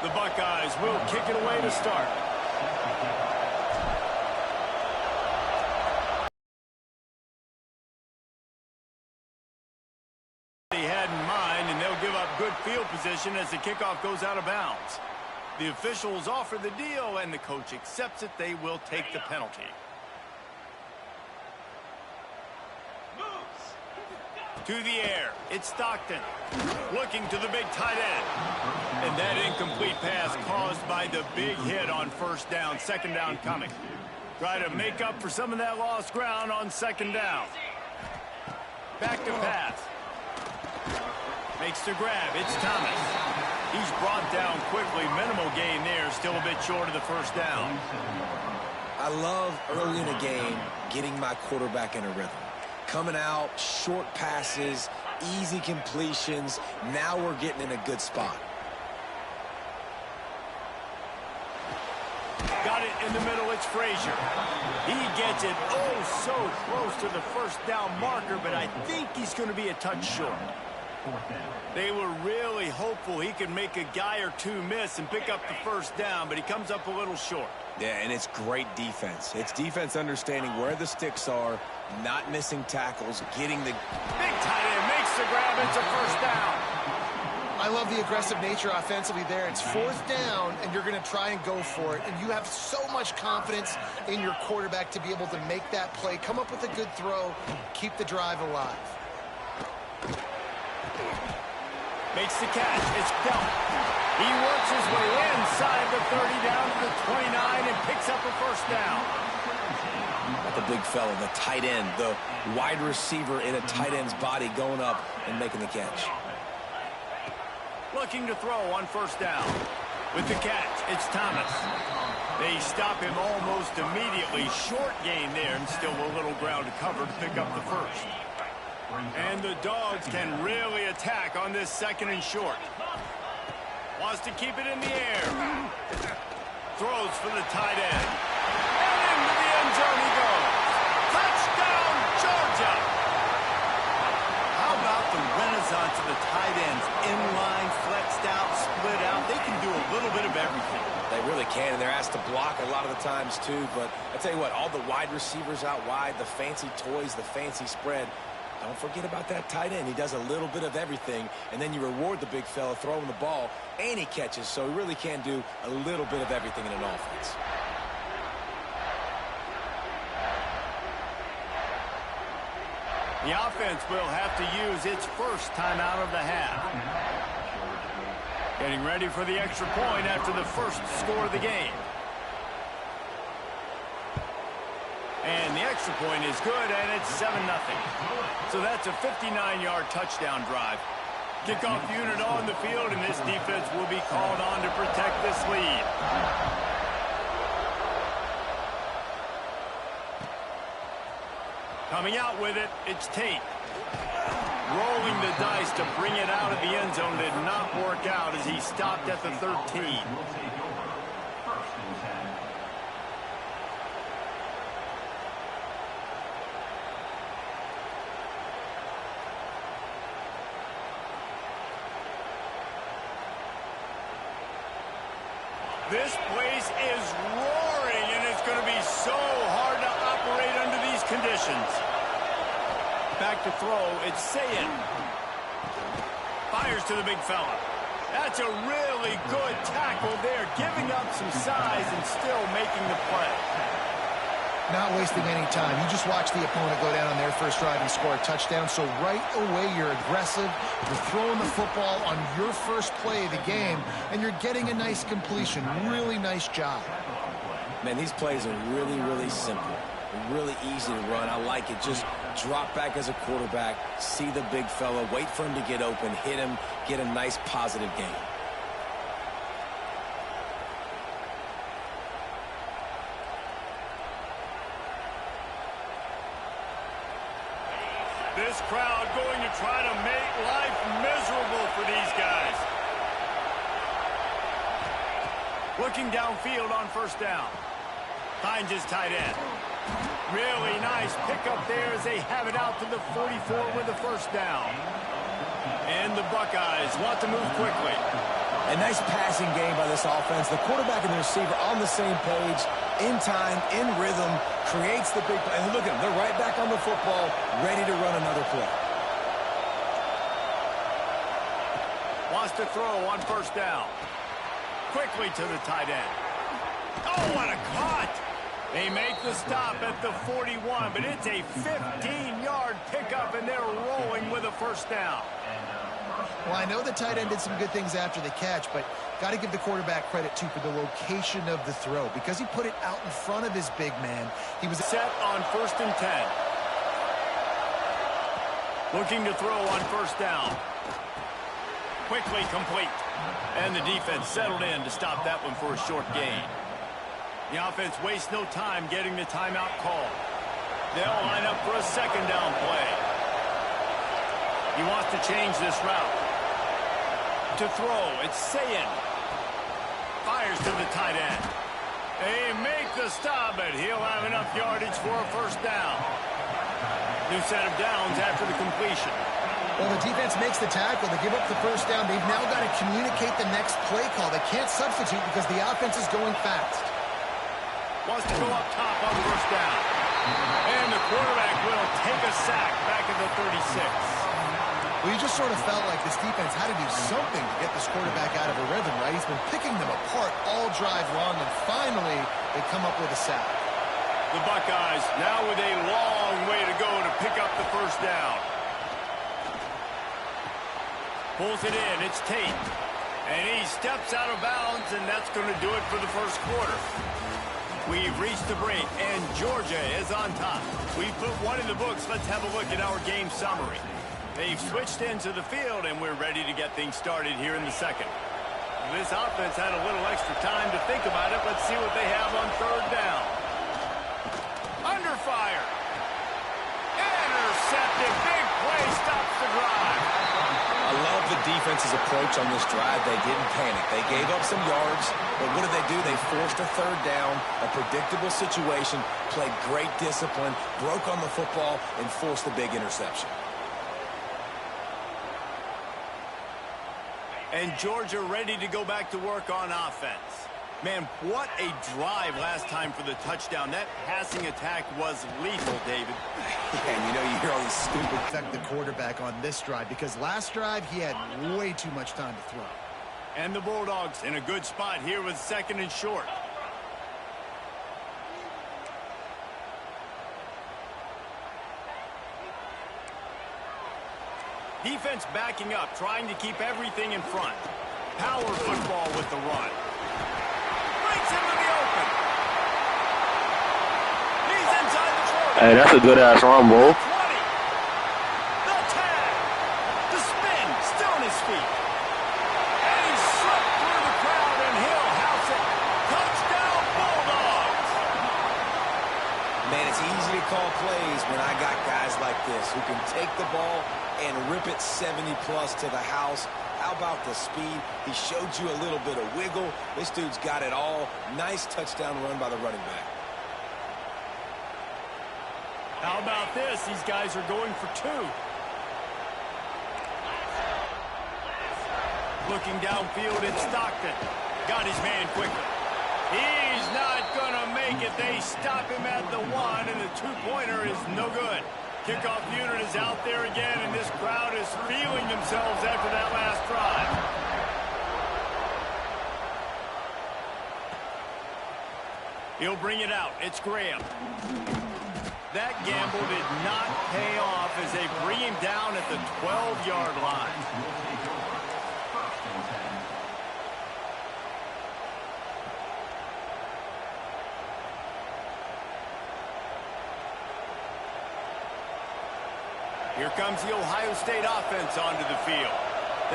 The Buckeyes will kick it away to start. He had in mind, and they'll give up good field position as the kickoff goes out of bounds. The officials offer the deal, and the coach accepts it. They will take the penalty. To the air, it's Stockton, looking to the big tight end. And that incomplete pass caused by the big hit on first down, second down coming. Try to make up for some of that lost ground on second down. Back to pass. Makes the grab, it's Thomas. He's brought down quickly, minimal gain there, still a bit short of the first down. I love early in a game getting my quarterback in a rhythm. Coming out, short passes, easy completions. Now we're getting in a good spot. Got it in the middle, it's Frazier. He gets it oh so close to the first down marker, but I think he's going to be a touch short. They were really hopeful he could make a guy or two miss and pick up the first down, but he comes up a little short. Yeah, and it's great defense. It's defense understanding where the sticks are, not missing tackles, getting the... Big tight end makes the grab. It's a first down. I love the aggressive nature offensively there. It's fourth down, and you're going to try and go for it. And you have so much confidence in your quarterback to be able to make that play, come up with a good throw, keep the drive alive. Makes the catch. It's Bell. He works his way inside the 30 down to the 29 and picks up a first down. The big fella, the tight end, the wide receiver in a tight end's body going up and making the catch. Looking to throw on first down. With the catch, it's Thomas. They stop him almost immediately. Short gain there and still a little ground to cover to pick up the first. And the Dogs can really attack on this second and short. Wants to keep it in the air. Throws for the tight end. And into the end zone he goes. Touchdown, Georgia! How about the renaissance of the tight ends? Inline, flexed out, split out. They can do a little bit of everything. They really can, and they're asked to block a lot of the times too. But I tell you what, all the wide receivers out wide, the fancy toys, the fancy spread, don't forget about that tight end. He does a little bit of everything, and then you reward the big fella throwing the ball, and he catches, so he really can do a little bit of everything in an offense. The offense will have to use its first timeout of the half. Getting ready for the extra point after the first score of the game. And the extra point is good, and it's 7-0. So that's a 59-yard touchdown drive. Kickoff unit on the field, and this defense will be called on to protect this lead. Coming out with it, it's Tate. Rolling the dice to bring it out of the end zone did not work out as he stopped at the 13. This place is roaring, and it's going to be so hard to operate under these conditions. Back to throw, it's Sayin. Fires to the big fella. That's a really good tackle there, giving up some size and still making the play. Not wasting any time. You just watch the opponent go down on their first drive and score a touchdown. So right away, you're aggressive. You're throwing the football on your first play of the game, and you're getting a nice completion. Really nice job. Man, these plays are really, really simple. Really easy to run. I like it. Just drop back as a quarterback, see the big fella, wait for him to get open, hit him, get a nice positive gain. This crowd going to try to make life miserable for these guys. Looking downfield on first down. Finds his tight end. Really nice pickup there as they have it out to the 44 with the first down. And the Buckeyes want to move quickly. A nice passing game by this offense. The quarterback and the receiver on the same page, in time, in rhythm, creates the big play. And look at them. They're right back on the football, ready to run another play. Wants to throw on first down. Quickly to the tight end. Oh, what a cut! They make the stop at the 41, but it's a 15-yard pickup, and they're rolling with a first down. Well, I know the tight end did some good things after the catch, but got to give the quarterback credit, too, for the location of the throw, because he put it out in front of his big man. He was set on 1st and 10. Looking to throw on first down. Quickly complete. And the defense settled in to stop that one for a short gain. The offense wastes no time getting the timeout call. They'll line up for a second down play. He wants to change this route. To throw, it's Sayin. Fires to the tight end. They make the stop, but he'll have enough yardage for a first down. New set of downs after the completion. Well, the defense makes the tackle. They give up the first down. They've now got to communicate the next play call. They can't substitute because the offense is going fast. Wants to go up top on first down. And the quarterback will take a sack back at the 36. Well, you just sort of felt like this defense had to do something to get this quarterback out of a rhythm, right? He's been picking them apart all drive long, and finally they come up with a sack. The Buckeyes now with a long way to go to pick up the first down. Pulls it in. It's Tate. And he steps out of bounds, and that's going to do it for the first quarter. We've reached the break, and Georgia is on top. We've put one in the books. Let's have a look at our game summary. They've switched into the field, and we're ready to get things started here in the second. This offense had a little extra time to think about it. Let's see what they have on third down. Under fire. Intercepted. Big play stops the drive. I love the defense's approach on this drive. They didn't panic. They gave up some yards, but what did they do? They forced a third down, a predictable situation, played great discipline, broke on the football, and forced a big interception. And Georgia ready to go back to work on offense. Man, what a drive last time for the touchdown. That passing attack was lethal, David. And you know, you hear all these stupid... Affect the quarterback on this drive, because last drive he had way too much time to throw. And the Bulldogs in a good spot here with second and short. Defense backing up, trying to keep everything in front. Power football with the run. Breaks into the open. He's inside the 40. Hey, that's a good-ass run, bro. 20. The tag. The spin. Still on his feet. And he's slipped through the crowd, and he'll house it. Touchdown, Bulldogs. Man, it's easy to call plays when I got guys like this who can take the ball and rip it 70-plus to the house. How about the speed? He showed you a little bit of wiggle. This dude's got it all. Nice touchdown run by the running back. How about this? These guys are going for two. Looking downfield at Stockton. Got his man quickly. He's not going to make it. They stop him at the one, and the two-pointer is no good. Kickoff unit is out there again, and this crowd is feeling themselves after that last drive. He'll bring it out. It's Graham. That gamble did not pay off as they bring him down at the 12-yard line. Here comes the Ohio State offense onto the field.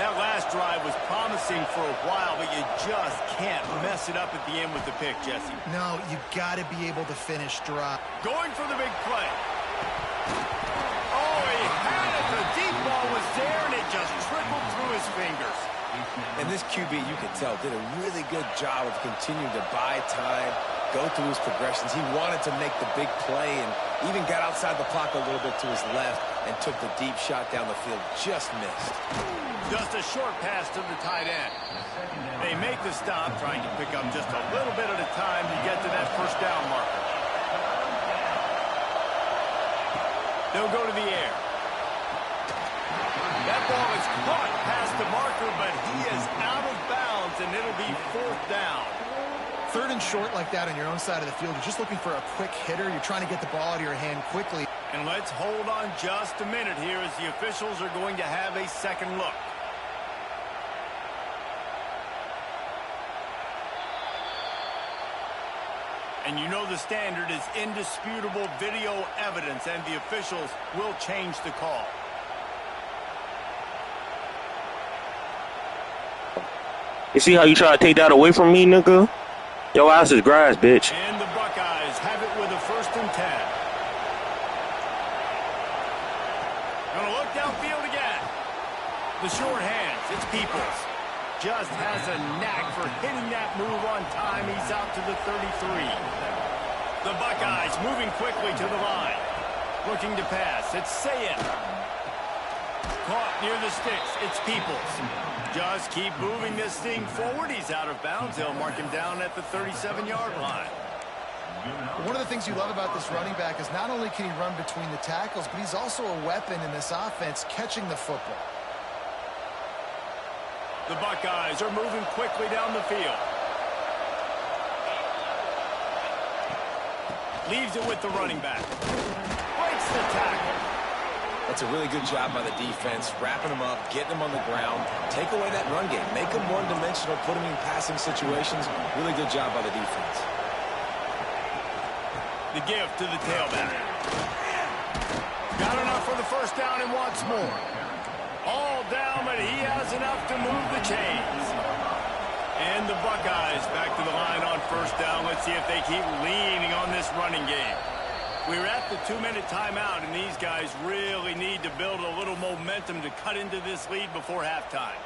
That last drive was promising for a while, but you just can't mess it up at the end with the pick, Jesse. No, you got to be able to finish drive. Going for the big play. Oh, he had it. The deep ball was there, and it just trickled through his fingers. And this QB, you can tell, did a really good job of continuing to buy time, go through his progressions. He wanted to make the big play and even got outside the pocket a little bit to his left and took the deep shot down the field. Just missed. Just a short pass to the tight end. make the stop, trying to pick up just a little bit at a time to get to that first down marker. They'll go to the air. That ball is caught past the marker, but he is out of bounds, and it'll be 4th down. 3rd and short like that on your own side of the field. You're just looking for a quick hitter. You're trying to get the ball out of your hand quickly. And let's hold on just a minute here as the officials are going to have a second look. And you know the standard is indisputable video evidence, and the officials will change the call. You see how you try to take that away from me, nigga? Your ass is grass, bitch. And the Buckeyes have it with a 1st and 10. Gonna look downfield again. The short hands, it's Peoples. Just has a knack for hitting that move on time. He's out to the 33. The Buckeyes moving quickly to the line. Looking to pass. It's Sayin. Caught near the sticks. It's Peoples. Just keep moving this thing forward. He's out of bounds. They'll mark him down at the 37-yard line. One of the things you love about this running back is not only can he run between the tackles, but he's also a weapon in this offense catching the football. The Buckeyes are moving quickly down the field. Leaves it with the running back. Breaks the tackle. That's a really good job by the defense, wrapping them up, getting them on the ground. Take away that run game. Make them one-dimensional, put them in passing situations. Really good job by the defense. The give to the tailback. Got enough for the first down and wants more. All down, but he has enough to move the chains. And the Buckeyes back to the line on first down. Let's see if they keep leaning on this running game. We're at the 2-minute timeout, and these guys really need to build a little momentum to cut into this lead before halftime.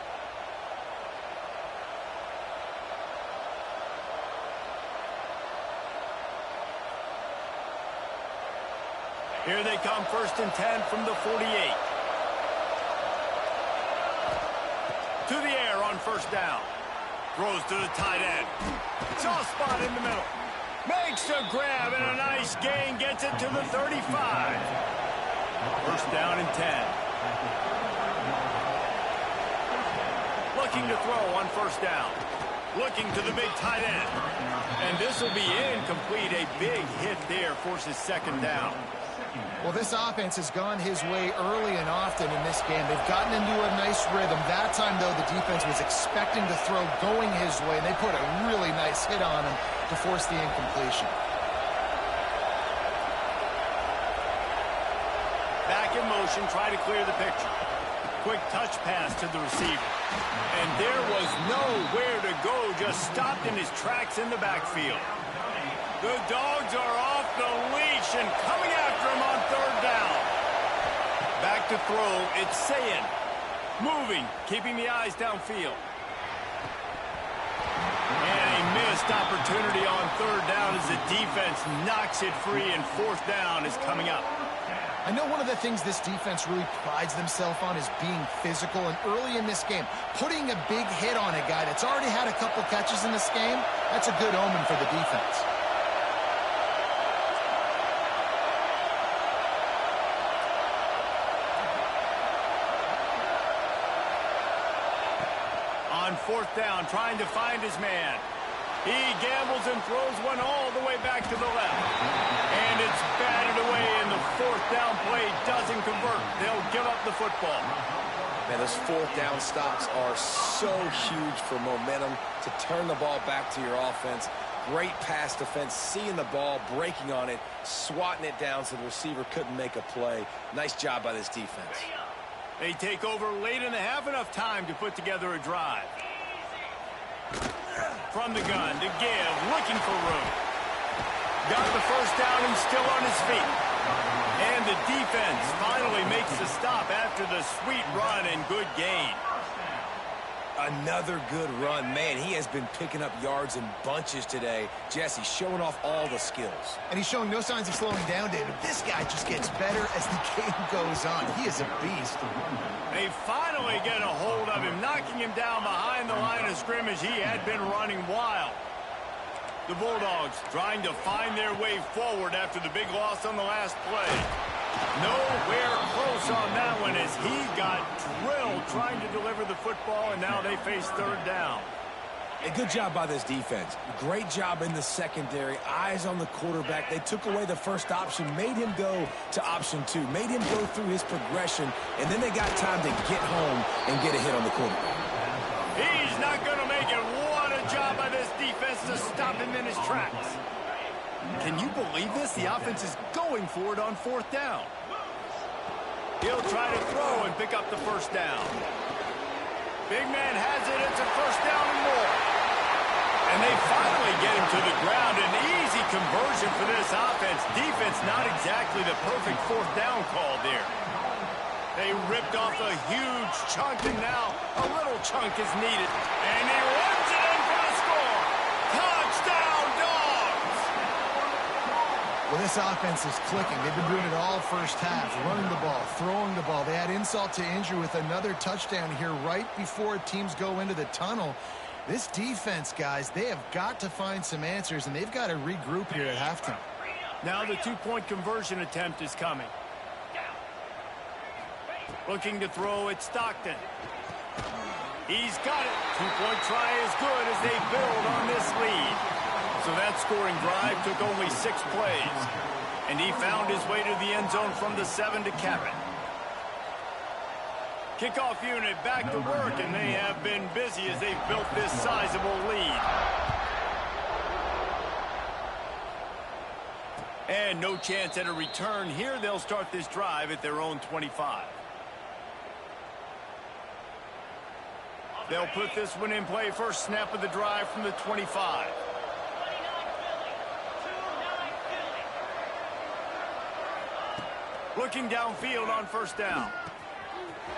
Here they come, 1st and 10 from the 48. To the air on first down. Throws to the tight end. Soft spot in the middle. Makes a grab and a nice gain. Gets it to the 35. First down and 10. Looking to throw on first down. Looking to the big tight end. And this will be incomplete. A big hit there forces 2nd down. Well, this offense has gone his way early and often in this game. They've gotten into a nice rhythm. That time, though, the defense was expecting to throw going his way, and they put a really nice hit on him to force the incompletion. Back in motion, try to clear the picture. Quick touch pass to the receiver. And there was nowhere to go, just stopped in his tracks in the backfield. The Dogs are off the leash and coming after him on 3rd down. Back to throw, it's Sayin. Moving, keeping the eyes downfield. And a missed opportunity on 3rd down as the defense knocks it free, and 4th down is coming up. I know one of the things this defense really prides themselves on is being physical, and early in this game, putting a big hit on a guy that's already had a couple catches in this game, that's a good omen for the defense. On 4th down, trying to find his man. He gambles and throws one all the way back to the left. And it's batted away, and the 4th down play doesn't convert. They'll give up the football. Man, those 4th down stops are so huge for momentum to turn the ball back to your offense. Great pass defense, seeing the ball, breaking on it, swatting it down so the receiver couldn't make a play. Nice job by this defense. They take over late in the half, enough time to put together a drive. From the gun to give, looking for room. Got the first down and still on his feet. And the defense finally makes the stop after the sweet run and good gain. Another good run. Man, he has been picking up yards in bunches today. Jesse showing off all the skills. And he's showing no signs of slowing down, David. This guy just gets better as the game goes on. He is a beast. They finally get a hold of him, knocking him down behind the line of scrimmage. He had been running wild. The Bulldogs trying to find their way forward after the big loss on the last play. Nowhere close on that one as he got drilled trying to deliver the football, and now they face third down. A good job by this defense. Great job in the secondary. Eyes on the quarterback. They took away the first option, made him go to option 2, made him go through his progression, and then they got time to get home and get a hit on the quarterback. He's not going to make it. What a job by this defense to stop him in his tracks. Can you believe this? The offense is going for it on fourth down. He'll try to throw and pick up the first down. Big man has it. It's a first down and more. And they finally get him to the ground. An easy conversion for this offense. Defense not exactly the perfect fourth down call there. They ripped off a huge chunk, and now a little chunk is needed. And he runs it in for the score. Touchdown, Dogs! Well, this offense is clicking. They've been doing it all first half, running the ball, throwing the ball. They had insult to injury with another touchdown here right before teams go into the tunnel. This defense, guys, they have got to find some answers, and they've got to regroup here at halftime. Now the two-point conversion attempt is coming. Looking to throw at Stockton. He's got it. Two-point try is good as they build on this lead. So that scoring drive took only 6 plays. And he found his way to the end zone from the 7 to cap it. Kickoff unit back to work, and they have been busy as they've built this sizable lead. And no chance at a return here. They'll start this drive at their own 25. They'll put this one in play. First snap of the drive from the 25. Looking downfield on first down.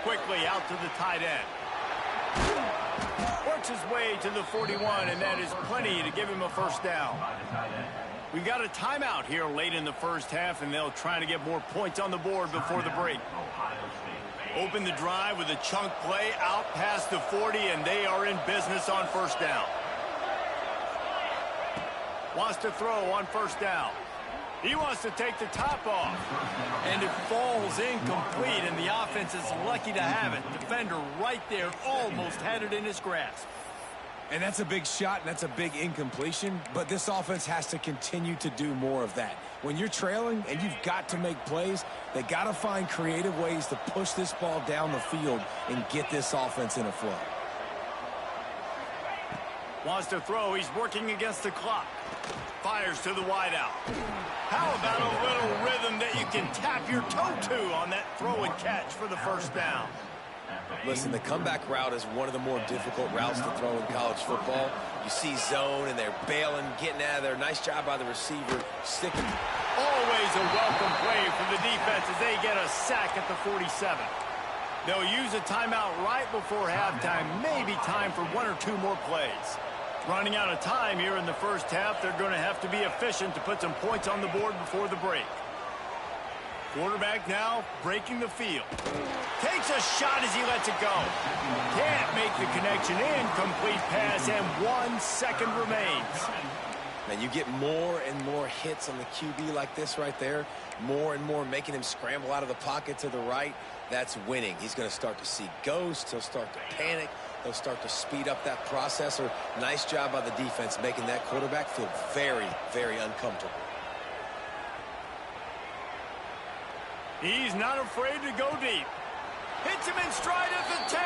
Quickly out to the tight end. Works his way to the 41, and that is plenty to give him a first down. We got a timeout here late in the first half, and they'll try to get more points on the board before the break. Open the drive with a chunk play out past the 40, and they are in business on first down. Wants to throw on first down. He wants to take the top off. And it falls incomplete, and the offense is lucky to have it. Defender right there almost had it in his grasp. And that's a big shot, and that's a big incompletion, but this offense has to continue to do more of that. When you're trailing and you've got to make plays, they got to find creative ways to push this ball down the field and get this offense in a flow. Wants to throw. He's working against the clock. Fires to the wideout. How about a little rhythm that you can tap your toe to on that throw and catch for the first down? Listen, the comeback route is one of the more difficult routes to throw in college football. You see zone, and they're bailing, getting out of there. Nice job by the receiver, sticking. Always a welcome play for the defense as they get a sack at the 47. They'll use a timeout right before halftime. Maybe time for 1 or 2 more plays. Running out of time here in the first half. They're going to have to be efficient to put some points on the board before the break. Quarterback now breaking the field. Takes a shot as he lets it go. Can't make the connection. Incomplete pass, and 1 second remains. Man, you get more and more hits on the QB like this right there. More and more making him scramble out of the pocket to the right. That's winning. He's going to start to see ghosts. He'll start to panic. He'll start to speed up that processor. Nice job by the defense making that quarterback feel very, very uncomfortable. He's not afraid to go deep. Hits him in stride at the 10.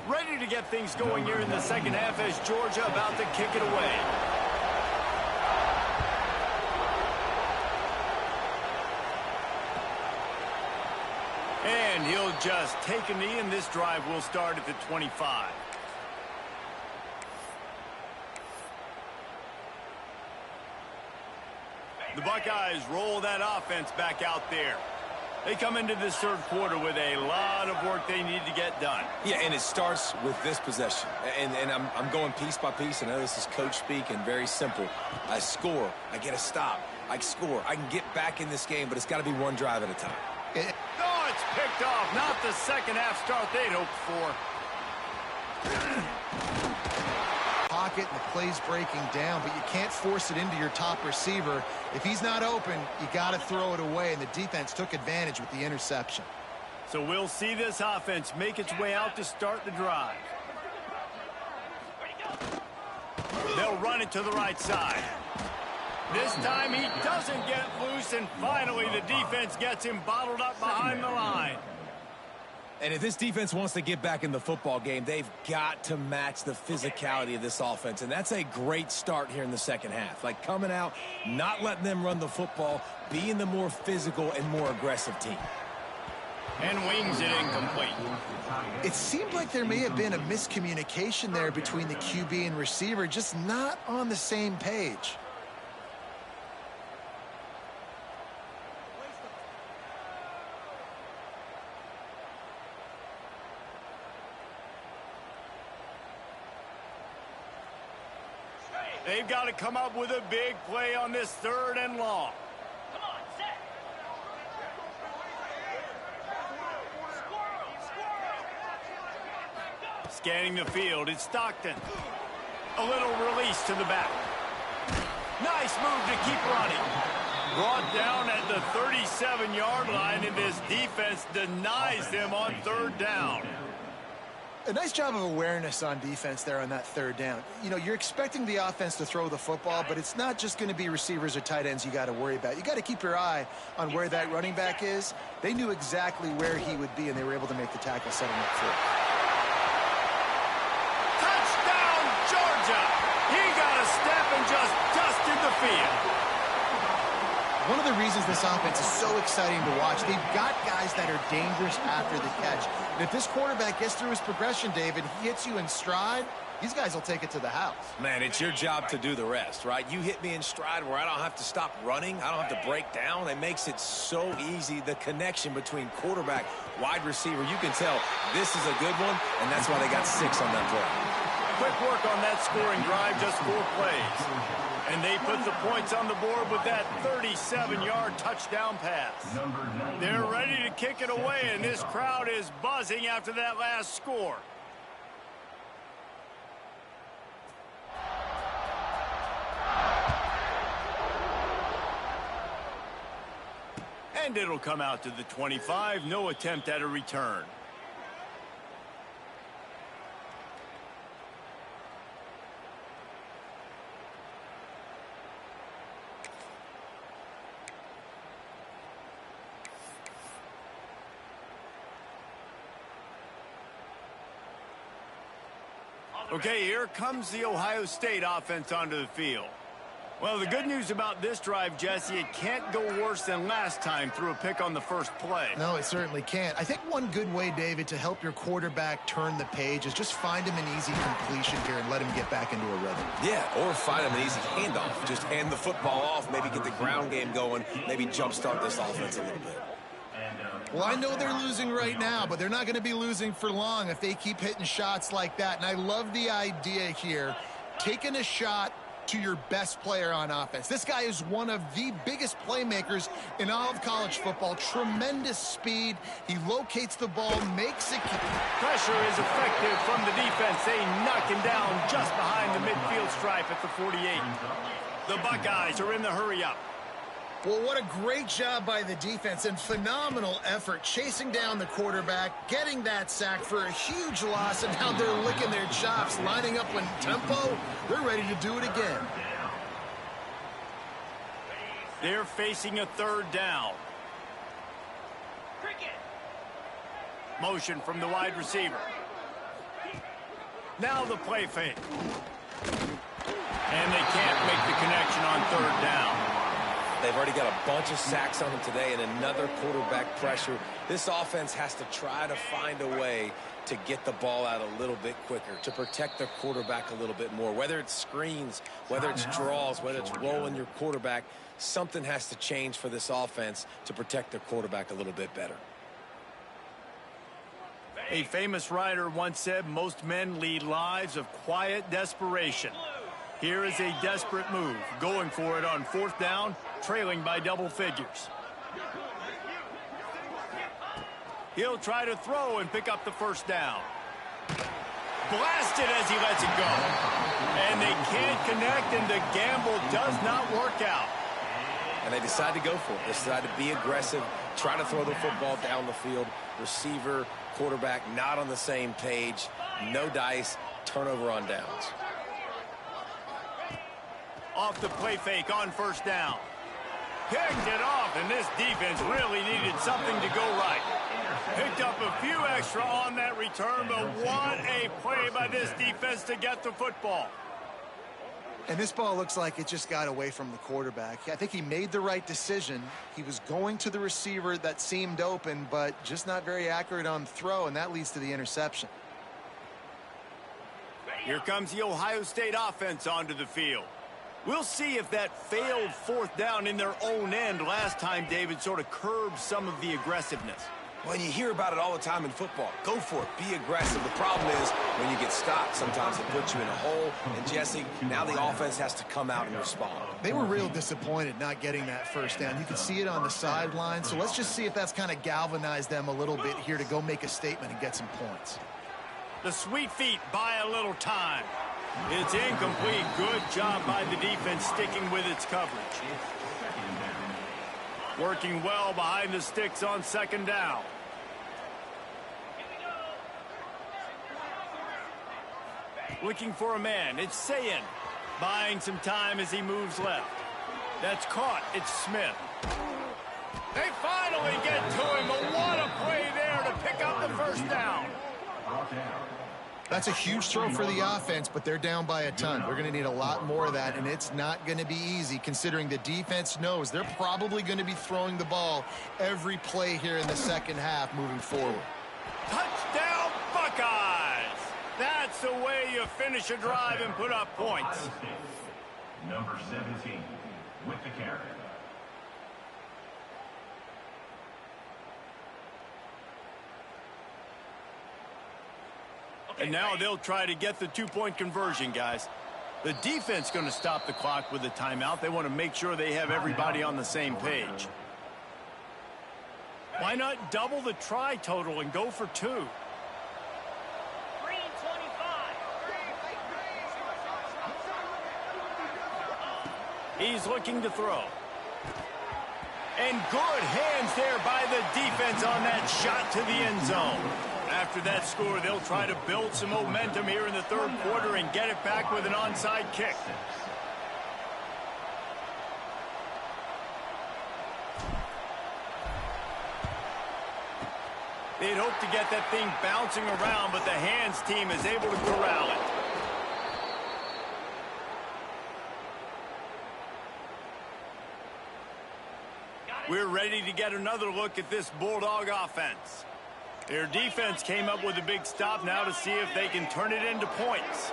Ready to get things going here in the second half as Georgia about to kick it away. And he'll just take a knee, and this drive will start at the 25. The Buckeyes roll that offense back out there. They come into this third quarter with a lot of work they need to get done. Yeah, and it starts with this possession. And I'm going piece by piece. I know this is coach speak and very simple. I score. I get a stop. I score. I can get back in this game, but it's got to be one drive at a time. Oh, it's picked off. Not the second half start they'd hoped for. Pocket and the play's breaking down, but you can't force it into your top receiver. If he's not open, you got to throw it away, and the defense took advantage with the interception. So we'll see this offense make its way out to start the drive. They'll run it to the right side. This time he doesn't get loose, and finally the defense gets him bottled up behind the line. And if this defense wants to get back in the football game, they've got to match the physicality of this offense. And that's a great start here in the second half. Like coming out, not letting them run the football, being the more physical and more aggressive team. And wings it incomplete. It seemed like there may have been a miscommunication there between the QB and receiver, just not on the same page. They've got to come up with a big play on this third and long. Come on, set. Scanning the field, it's Stockton. A little release to the back. Nice move to keep running. Brought down at the 37-yard line, and this defense denies them on third down. A nice job of awareness on defense there on that third down. You know, you're expecting the offense to throw the football, but it's not just going to be receivers or tight ends you got to worry about. You got to keep your eye on where that running back is. They knew exactly where he would be, and they were able to make the tackle, set him up for it. Touchdown, Georgia! He got a step and just dusted the field. One of the reasons this offense is so exciting to watch, they've got guys that are dangerous after the catch. And if this quarterback gets through his progression, David, he hits you in stride, these guys will take it to the house. Man, it's your job to do the rest, right? You hit me in stride where I don't have to stop running. I don't have to break down. It makes it so easy. The connection between quarterback, wide receiver, you can tell this is a good one, and that's why they got 6 on that play. Quick work on that scoring drive, just 4 plays. And they put the points on the board with that 37-yard touchdown pass. They're ready to kick it away, and this crowd is buzzing after that last score. And it'll come out to the 25. No attempt at a return. Okay, here comes the Ohio State offense onto the field. Well, the good news about this drive, Jesse, it can't go worse than last time through a pick on the first play. No, it certainly can't. I think one good way, David, to help your quarterback turn the page is just find him an easy completion here and let him get back into a rhythm. Yeah, or find him an easy handoff. Just hand the football off, maybe get the ground game going, maybe jumpstart this offense a little bit. Well, I know they're losing right now, but they're not going to be losing for long if they keep hitting shots like that. And I love the idea here, taking a shot to your best player on offense. This guy is one of the biggest playmakers in all of college football. Tremendous speed. He locates the ball, makes it. Pressure is effective from the defense. They knock him down just behind the midfield stripe at the 48. The Buckeyes are in the hurry-up. Well, what a great job by the defense and phenomenal effort chasing down the quarterback, getting that sack for a huge loss, and now they're licking their chops, lining up in tempo. They're ready to do it again. They're facing a third down. Motion from the wide receiver. Now the play fake. And they can't make the connection on third down. They've already got a bunch of sacks on them today and another quarterback pressure. This offense has to try to find a way to get the ball out a little bit quicker, to protect their quarterback a little bit more. Whether it's screens, whether it's draws, whether it's rolling your quarterback, something has to change for this offense to protect their quarterback a little bit better. A famous writer once said, most men lead lives of quiet desperation. Here is a desperate move, going for it on 4th down, trailing by double figures. He'll try to throw and pick up the 1st down. Blasted as he lets it go. And they can't connect, and the gamble does not work out. And they decide to go for it. They decide to be aggressive, try to throw the football down the field. Receiver, quarterback not on the same page. No dice, turnover on downs. Off the play fake on 1st down. Picked it off, and this defense really needed something to go right. Picked up a few extra on that return, but what a play by this defense to get the football. And this ball looks like it just got away from the quarterback. I think he made the right decision. He was going to the receiver that seemed open, but just not very accurate on the throw, and that leads to the interception. Here comes the Ohio State offense onto the field. We'll see if that failed 4th down in their own end last time, David, sort of curbed some of the aggressiveness. Well, you hear about it all the time in football. Go for it. Be aggressive. The problem is when you get stopped, sometimes it puts you in a hole. And, Jesse, now the offense has to come out and respond. They were real disappointed not getting that 1st down. You could see it on the sideline. So let's just see if that's kind of galvanized them a little bit here to go make a statement and get some points. The sweet feet buy a little time. It's incomplete. Good job by the defense sticking with its coverage. Working well behind the sticks on 2nd down. Looking for a man. It's Sayin. Buying some time as he moves left. That's caught. It's Smith. They finally get to him. But what a play there to pick up the 1st down. That's a huge throw for the offense, but they're down by a ton. We're going to need a lot more of that, and it's not going to be easy considering the defense knows they're probably going to be throwing the ball every play here in the 2nd half moving forward. Touchdown, Buckeyes! That's the way you finish a drive and put up points. Number 17 with the carry. And now they'll try to get the 2-point conversion, guys. The defense going to stop the clock with a timeout. They want to make sure they have everybody on the same page. Why not double the try total and go for 2? He's looking to throw. And good hands there by the defense on that shot to the end zone. After that score, they'll try to build some momentum here in the 3rd quarter and get it back with an onside kick. They'd hope to get that thing bouncing around, but the hands team is able to corral it. We're ready to get another look at this Bulldog offense. Their defense came up with a big stop now to see if they can turn it into points.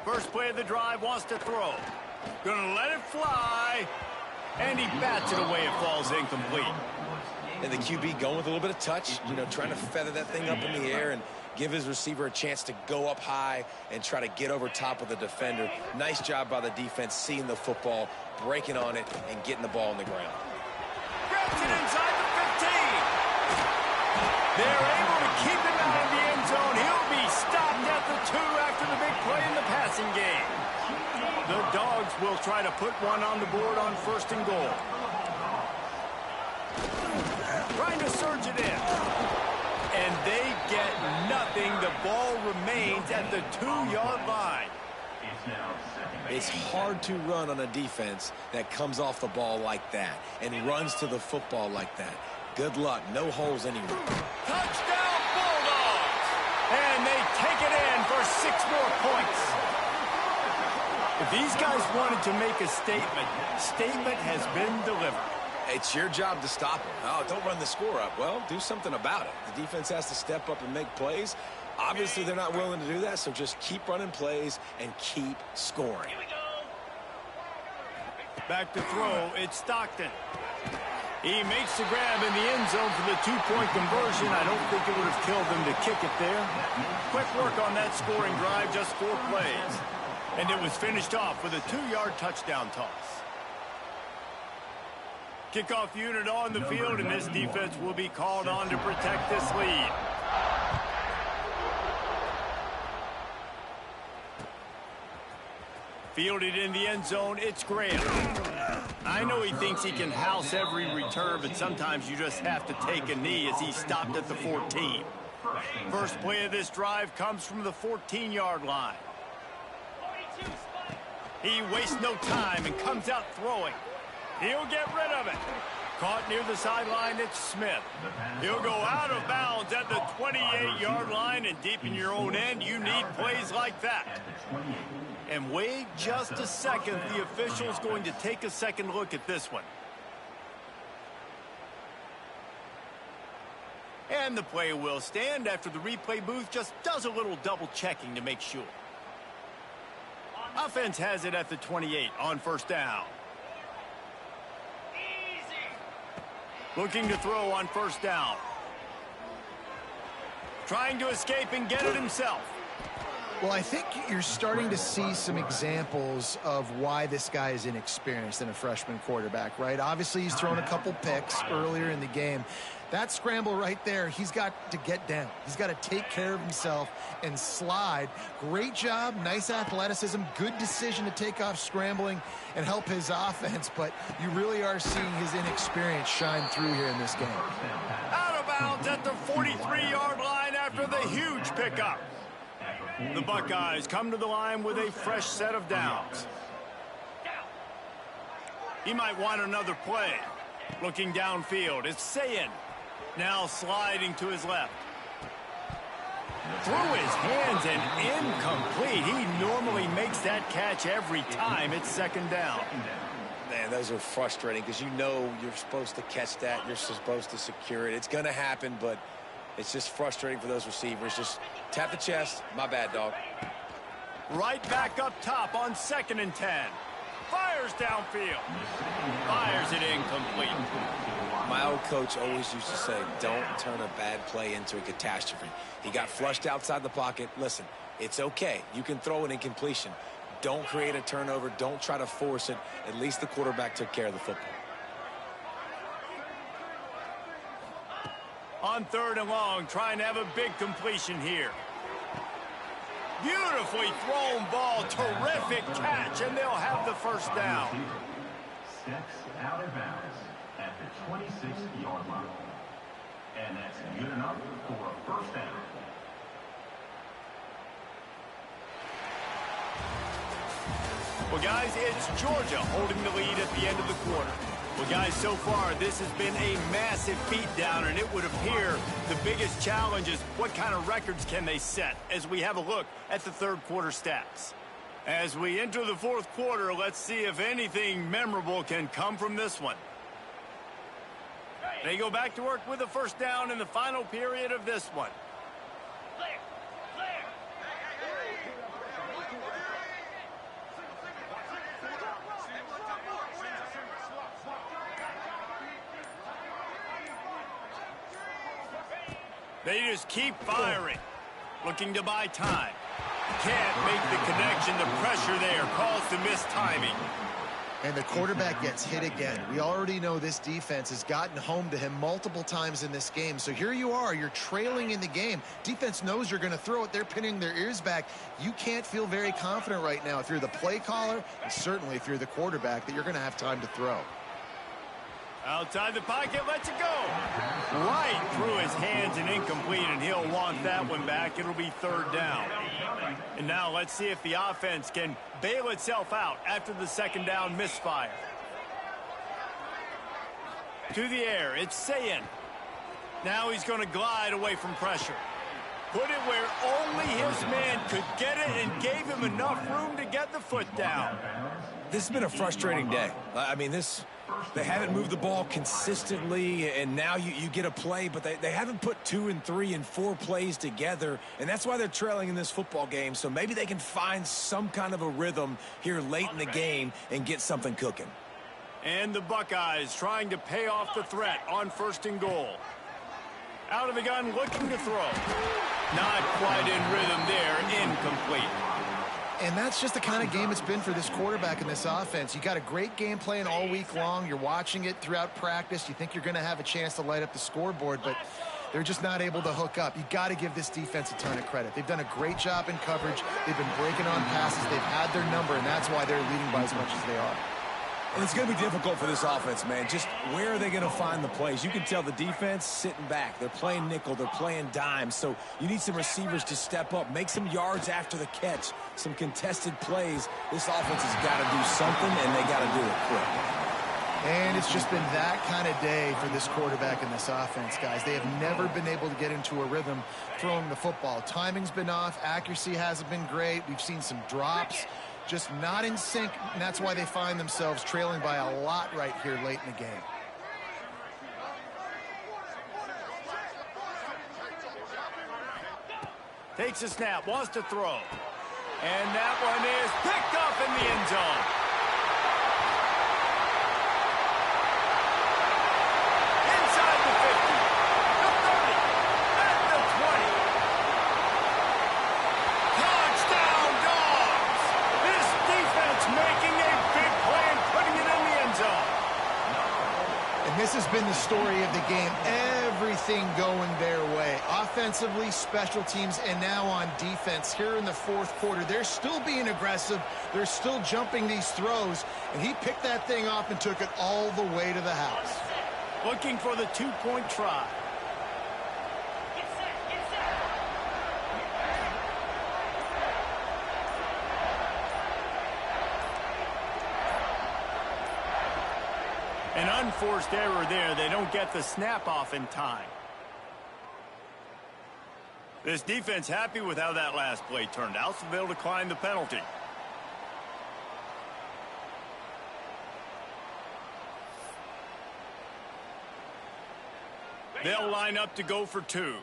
First play of the drive, wants to throw. Gonna let it fly. And he bats it away. It falls incomplete. And the QB going with a little bit of touch, trying to feather that thing up in the air and give his receiver a chance to go up high and try to get over top of the defender. Nice job by the defense seeing the football, breaking on it, and getting the ball on the ground. Grabs it inside the 15. They're able to keep him out of the end zone. He'll be stopped at the 2 after the big play in the passing game. The Dogs will try to put one on the board on 1st and goal. Trying to surge it in. And they get nothing. The ball remains at the 2-yard line. It's hard to run on a defense that comes off the ball like that and runs to the football like that. Good luck. No holes anywhere. Touchdown, Bulldogs! And they take it in for 6 more points. If these guys wanted to make a statement has been delivered. It's your job to stop him. Oh, don't run the score up. Well, do something about it. The defense has to step up and make plays. Obviously, they're not willing to do that, so just keep running plays and keep scoring. Back to throw, it's Stockton. He makes the grab in the end zone for the two-point conversion. I don't think it would have killed them to kick it there. Quick work on that scoring drive, just 4 plays. And it was finished off with a 2-yard touchdown toss. Kickoff unit on the field, and this defense will be called on to protect this lead. Fielded in the end zone, it's Graham. I know he thinks he can house every return, but sometimes you just have to take a knee as he stopped at the 14. First play of this drive comes from the 14-yard line. He wastes no time and comes out throwing. He'll get rid of it. Caught near the sideline, it's Smith. He'll go out of bounds at the 28-yard line, and deep in your own end, you need plays like that. And wait just a second. The official's going to take a second look at this one. And the play will stand after the replay booth just does a little double checking to make sure. Offense has it at the 28 on first down. Looking to throw on first down. Trying to escape and get it himself. Well, I think you're starting to see some examples of why this guy is inexperienced in a freshman quarterback, right? Obviously, he's thrown a couple picks earlier in the game. That scramble right there, he's got to get down. He's got to take care of himself and slide. Great job, nice athleticism, good decision to take off scrambling and help his offense, but you really are seeing his inexperience shine through here in this game. Out of bounds at the 43-yard line after the huge pickup. The Buckeyes come to the line with a fresh set of downs. He might want another play. Looking downfield, it's Sayin. Now sliding to his left. Through his hands and incomplete. He normally makes that catch every time. It's second down. Man, those are frustrating because you know you're supposed to catch that. You're supposed to secure it. It's going to happen, but it's just frustrating for those receivers. Just tap the chest. My bad, dog. Right back up top on 2nd and 10. Fires downfield. Fires it incomplete. My old coach always used to say, don't turn a bad play into a catastrophe. He got flushed outside the pocket. Listen, it's okay. You can throw an incompletion. Don't create a turnover. Don't try to force it. At least the quarterback took care of the football. On 3rd and long, trying to have a big completion here. Beautifully thrown ball, terrific catch, and they'll have the first down. Steps out of bounds at the 26-yard line. And that's good enough for a first down. Well, guys, it's Georgia holding the lead at the end of the quarter. Well, guys, so far, this has been a massive beatdown, and it would appear the biggest challenge is what kind of records can they set as we have a look at the third quarter stats. As we enter the fourth quarter, let's see if anything memorable can come from this one. They go back to work with a first down in the final period of this one. They just keep firing, looking to buy time. Can't make the connection. The pressure there caused the missed timing. And the quarterback gets hit again. We already know this defense has gotten home to him multiple times in this game. So here you are, you're trailing in the game. Defense knows you're going to throw it. They're pinning their ears back. You can't feel very confident right now if you're the play caller, and certainly if you're the quarterback, that you're going to have time to throw. Outside the pocket, lets it go. Right through his hands and incomplete, and he'll want that one back. It'll be 3rd down. And now let's see if the offense can bail itself out after the 2nd down misfire. To the air, it's Sayin. Now he's going to glide away from pressure. Put it where only his man could get it and gave him enough room to get the foot down. This has been a frustrating day. I mean, they haven't moved the ball consistently, and now you get a play, but they haven't put 2 and 3 and 4 plays together, and that's why they're trailing in this football game. So maybe they can find some kind of a rhythm here late in the game and get something cooking. And the Buckeyes trying to pay off the threat on 1st and goal. Out of the gun, looking to throw. Not quite in rhythm there, incomplete. And that's just the kind of game it's been for this quarterback in this offense. You got a great game plan all week long. You're watching it throughout practice. You think you're going to have a chance to light up the scoreboard, but they're just not able to hook up. You got to give this defense a ton of credit. They've done a great job in coverage. They've been breaking on passes. They've had their number, and that's why they're leading by as much as they are. And it's going to be difficult for this offense, man. Just where are they going to find the plays? You can tell the defense sitting back. They're playing nickel. They're playing dime. So you need some receivers to step up, make some yards after the catch, some contested plays. This offense has got to do something, and they got to do it quick. And it's just been that kind of day for this quarterback in this offense, guys. They have never been able to get into a rhythm throwing the football. Timing's been off. Accuracy hasn't been great. We've seen some drops. Just not in sync, and that's why they find themselves trailing by a lot right here late in the game. Takes a snap, wants to throw. And that one is picked up in the end zone. Inside the 50, the 30, at the 20. Touchdown, Dogs! This defense making a big play and putting it in the end zone. And this has been the story of the game. Everything going their way. Offensively, special teams, and now on defense here in the 4th quarter. They're still being aggressive. They're still jumping these throws. And he picked that thing off and took it all the way to the house. Looking for the 2-point try. An unforced error there. They don't get the snap off in time. This defense happy with how that last play turned out, so they'll decline the penalty. They'll line up to go for 2.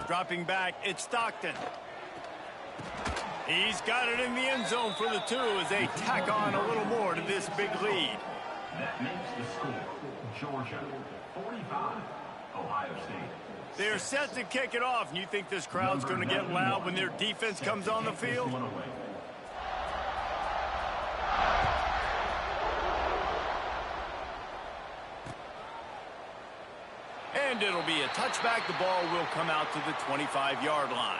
Dropping back, it's Stockton. He's got it in the end zone for the 2 as they tack on a little more to this big lead. That makes the score Georgia 45, Ohio State. They're set to kick it off, and you think this crowd's going to get loud when their defense comes on the field? And it'll be a touchback. The ball will come out to the 25-yard line.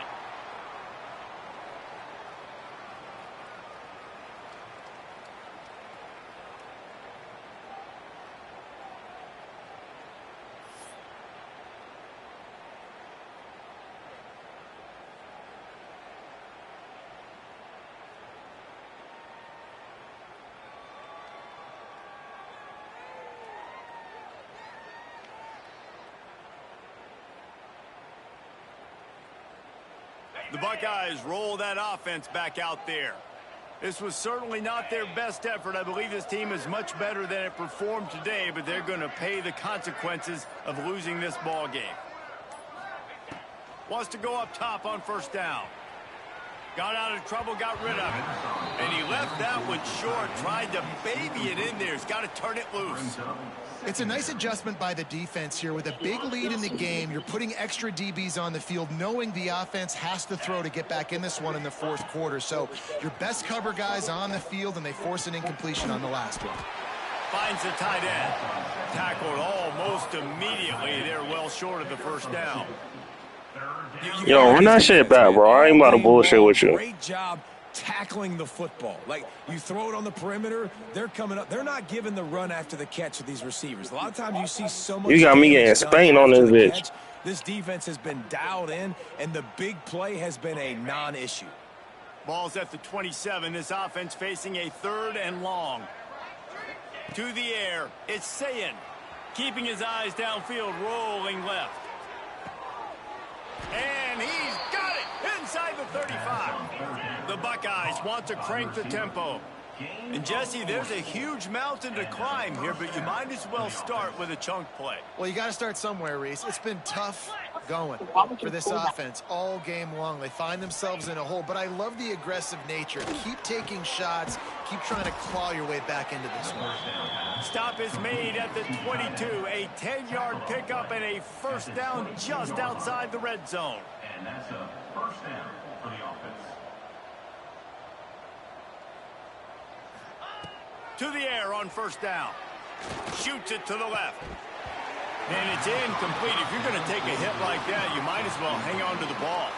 The Buckeyes roll that offense back out there. This was certainly not their best effort. I believe this team is much better than it performed today, but they're going to pay the consequences of losing this ball game. Wants to go up top on 1st down. Got out of trouble, got rid of it. And he left that one short, tried to baby it in there. He's got to turn it loose. It's a nice adjustment by the defense here. With a big lead in the game, you're putting extra DBs on the field, knowing the offense has to throw to get back in this one in the 4th quarter. So your best cover guys on the field, and they force an incompletion on the last one. Finds the tight end. Tackled almost immediately. They're well short of the 1st down. Yo, run that shit back, bro. I ain't about to bullshit with you. Great job tackling the football. Like, you throw it on the perimeter, they're coming up. They're not giving the run after the catch to these receivers. A lot of times you see so much. You got me getting spanked on this bitch. This defense has been dialed in, and the big play has been a non-issue. Ball's at the 27. This offense facing a 3rd and long. To the air, it's Sayin. Keeping his eyes downfield, rolling left. And he's got it inside the 35. The Buckeyes want to crank the tempo. And, Jesse, there's a huge mountain to climb here, but you might as well start with a chunk play. Well, you got to start somewhere, Reese. It's been tough going for this offense all game long. They find themselves in a hole, but I love the aggressive nature. Keep taking shots. Keep trying to claw your way back into this one. Stop is made at the 22. A 10-yard pickup and a 1st down just outside the red zone. And that's a 1st down for the offense. To the air on 1st down. Shoots it to the left. And it's incomplete. If you're going to take a hit like that, you might as well hang on to the ball.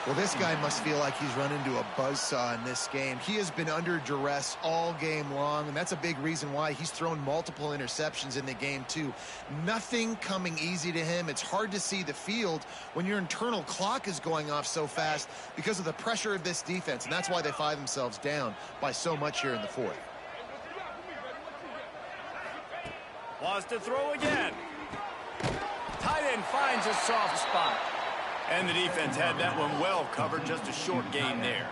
Well, this guy must feel like he's run into a buzzsaw in this game. He has been under duress all game long, and that's a big reason why he's thrown multiple interceptions in the game, too. Nothing coming easy to him. It's hard to see the field when your internal clock is going off so fast because of the pressure of this defense, and that's why they find themselves down by so much here in the 4th. Wants to throw again. Tight end finds a soft spot. And the defense had that one well covered, just a short gain there.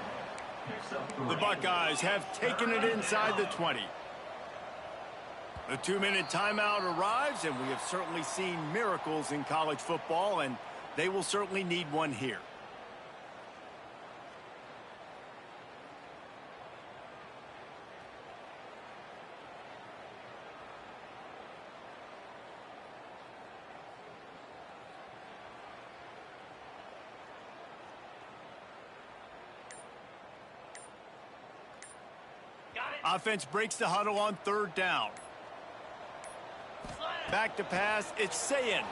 The Buckeyes have taken it inside the 20. The 2-minute timeout arrives, and we have certainly seen miracles in college football, and they will certainly need one here. Offense breaks the huddle on 3rd down. Back to pass, it's Sayin.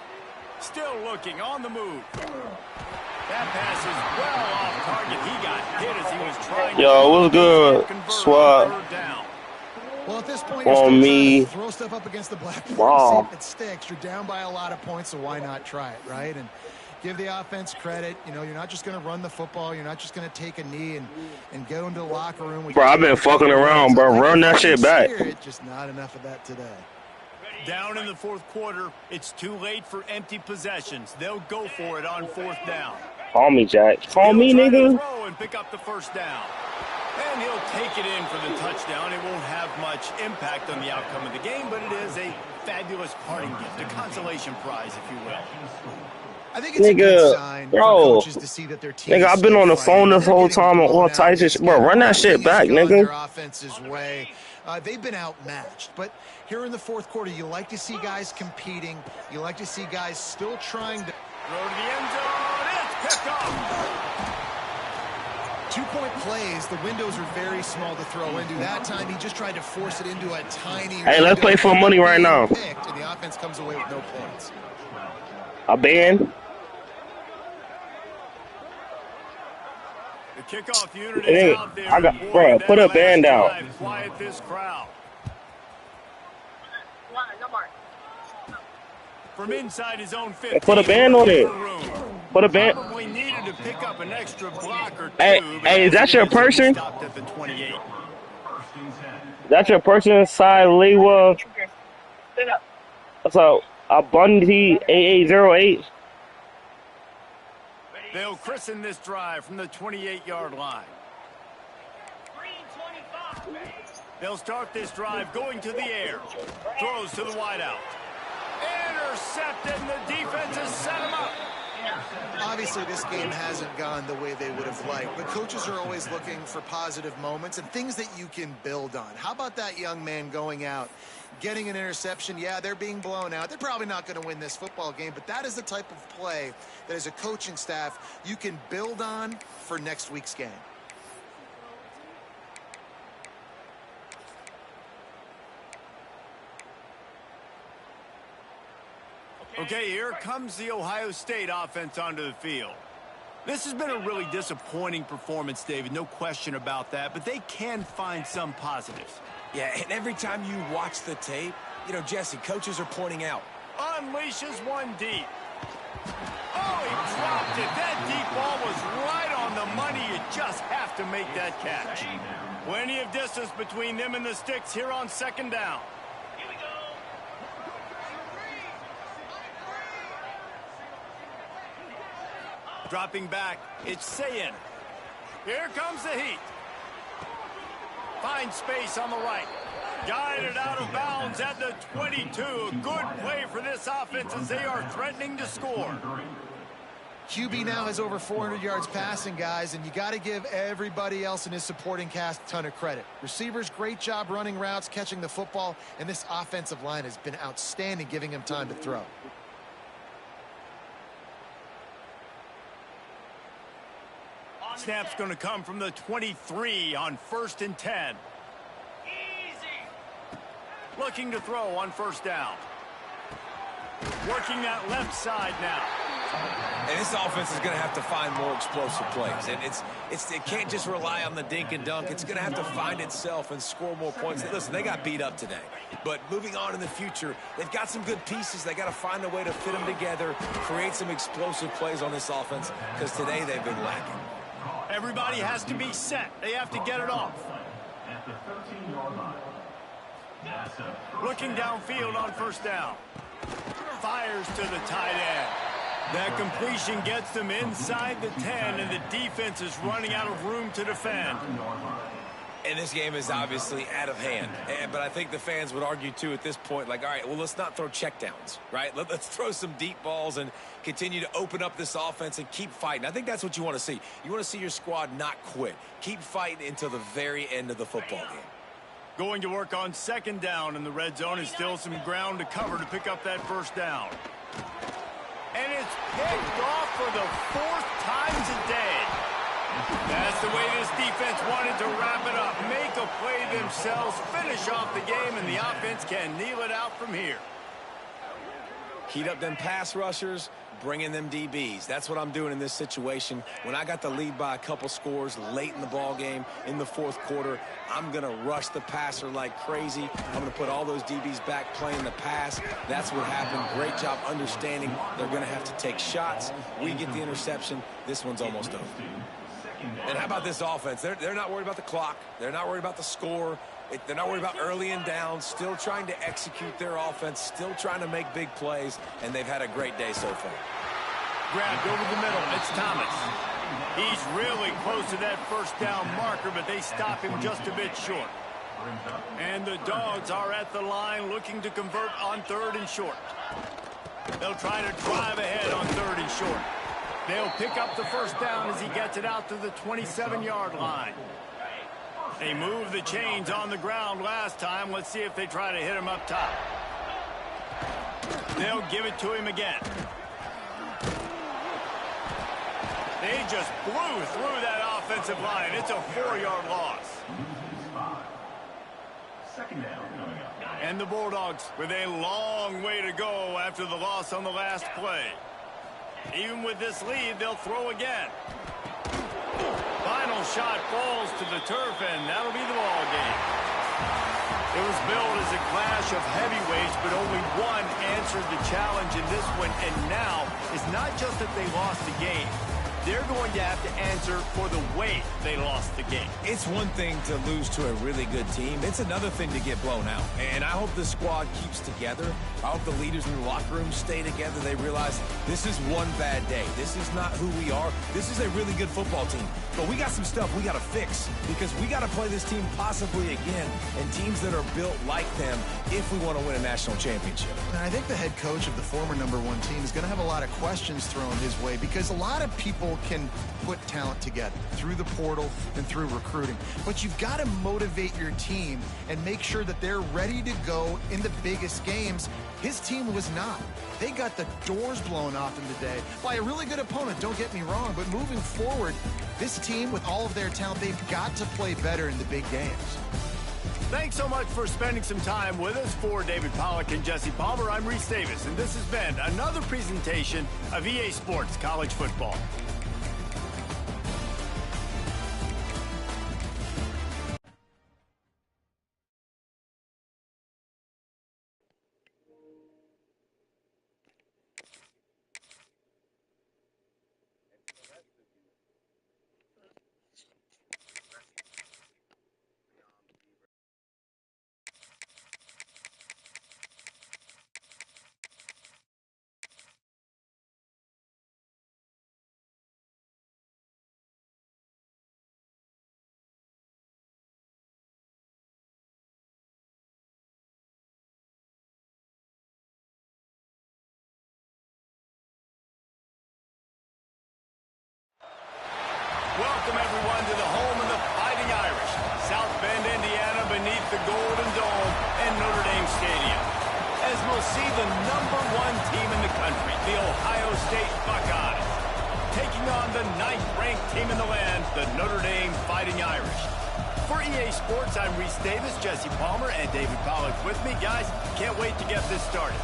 Still looking, on the move. That pass is well off target. He got hit as he was trying Yo, what's good? Swap. Well, at this point, you're still trying to throw stuff up against the blackboard. Wow. See if it sticks. You're down by a lot of points, so why not try it, right? And give the offense credit. You know, you're not just going to run the football. You're not just going to take a knee and go into the locker room. Bro, I've been fucking around, bro. Run that shit back. Just not enough of that today. Down in the 4th quarter, it's too late for empty possessions. They'll go for it on 4th down. Call me, Jack. Call me, nigga. Throw and pick up the 1st down. And he'll take it in for the touchdown. It won't have much impact on the outcome of the game, but it is a fabulous parting gift, a consolation prize, if you will. I think it's a good sign for coaches to see that their team. Nigga, I've been on the phone this whole time on all types of shit. Bro, run that shit back, nigga. Their offense's way. They've been outmatched, but here in the 4th quarter, you like to see guys competing. You like to see guys still trying to throw to the end zone. It's picked off. 2-point plays, the windows are very small to throw into. That time, he just tried to force it into a tiny. Hey, let's play for money right now. Picked, and the offense comes away with no points. A band. The kickoff unit is out there. I got, bro, put a band down. Quiet this crowd. From inside his own 50. Put a band on it. Put a band. Probably needed to pick up an extra block or two. Hey, is that your person? Stopped at the 28. That's your person, Cy Lewa. What's up? Bundy 8808. They'll christen this drive from the 28-yard line. They'll start this drive going to the air. Throws to the wideout. Intercepted, and the defense has set him up. Obviously, this game hasn't gone the way they would have liked, but coaches are always looking for positive moments and things that you can build on. How about that young man going out, getting an interception? Yeah, they're being blown out. They're probably not going to win this football game, but that is the type of play that as a coaching staff you can build on for next week's game. Okay, here comes the Ohio State offense onto the field. This has been a really disappointing performance, David, no question about that, but they can find some positives. Yeah, and every time you watch the tape, you know, Jesse, coaches are pointing out. Unleashes one deep. Oh, he dropped it. That deep ball was right on the the money. You just have to make that catch. Plenty of distance between them and the sticks here on second down. Dropping back, it's Sayin. Here comes the heat. Finds space on the right. Guided out of bounds at the 22. A good play for this offense as they are threatening to score. QB now has over 400 yards passing, guys, and you got to give everybody else in his supporting cast a ton of credit. Receivers, great job running routes, catching the football, and this offensive line has been outstanding, giving him time to throw. Snap's going to come from the 23 on 1st and 10. Looking to throw on first down. Working that left side now. And this offense is going to have to find more explosive plays. And it can't just rely on the dink and dunk. It's going to have to find itself and score more points. Listen, they got beat up today. But moving on in the future, they've got some good pieces. They got to find a way to fit them together, create some explosive plays on this offense, because today they've been lacking. Everybody has to be set. They have to get it off. At the 13-yard line. Looking downfield on first down. Fires to the tight end. That completion gets them inside the 10, and the defense is running out of room to defend. And this game is obviously out of hand. But I think the fans would argue, too, at this point, like, all right, well, let's not throw checkdowns, right? Let's throw some deep balls and continue to open up this offense and keep fighting. I think that's what you want to see. You want to see your squad not quit. Keep fighting until the very end of the football game. Going to work on second down in the red zone, and still some ground to cover to pick up that first down. And it's picked off for the 4th time today. That's the way this defense wanted to wrap it up. Make a play themselves, finish off the game, and the offense can kneel it out from here. Heat up them pass rushers, bring in them DBs. That's what I'm doing in this situation. When I got the lead by a couple scores late in the ball game in the 4th quarter, I'm going to rush the passer like crazy. I'm going to put all those DBs back playing the pass. That's what happened. Great job understanding they're going to have to take shots. We get the interception. This one's almost over. And how about this offense? They're not worried about the clock. They're not worried about the score. They're not worried about early and down. Still trying to execute their offense. Still trying to make big plays. And they've had a great day so far. Grabbed over the middle. It's Thomas. He's really close to that first down marker, but they stop him just a bit short. And the Dogs are at the line looking to convert on 3rd and short. They'll try to drive ahead on 3rd and short. They'll pick up the first down as he gets it out to the 27-yard line. They moved the chains on the ground last time. Let's see if they try to hit him up top. They'll give it to him again. They just blew through that offensive line. It's a 4-yard loss. Second down. And the Bulldogs with a long way to go after the loss on the last play. Even with this lead, they'll throw again. Final shot falls to the turf, and that'll be the ball game. It was billed as a clash of heavyweights, but only one answered the challenge in this one. And now, it's not just that they lost the game. They're going to have to answer for the way they lost the game. It's one thing to lose to a really good team. It's another thing to get blown out. And I hope the squad keeps together. I hope the leaders in the locker room stay together. They realize this is one bad day. This is not who we are. This is a really good football team. But we got some stuff we got to fix because we got to play this team possibly again and teams that are built like them if we want to win a national championship. And I think the head coach of the former #1 team is going to have a lot of questions thrown his way because a lot of people can put talent together through the portal and through recruiting. But you've got to motivate your team and make sure that they're ready to go in the biggest games. His team was not. They got the doors blown off them today by a really good opponent, don't get me wrong. But moving forward, this team, with all of their talent, they've got to play better in the big games. Thanks so much for spending some time with us. For David Pollack and Jesse Palmer, I'm Reese Davis, and this has been another presentation of EA Sports College Football. Welcome, everyone, to the home of the Fighting Irish, South Bend, Indiana, beneath the Golden Dome and Notre Dame Stadium, as we'll see the #1 team in the country, the Ohio State Buckeyes, taking on the 9th-ranked team in the land, the Notre Dame Fighting Irish. For EA Sports, I'm Reese Davis, Jesse Palmer, and David Pollack with me. Guys, can't wait to get this started.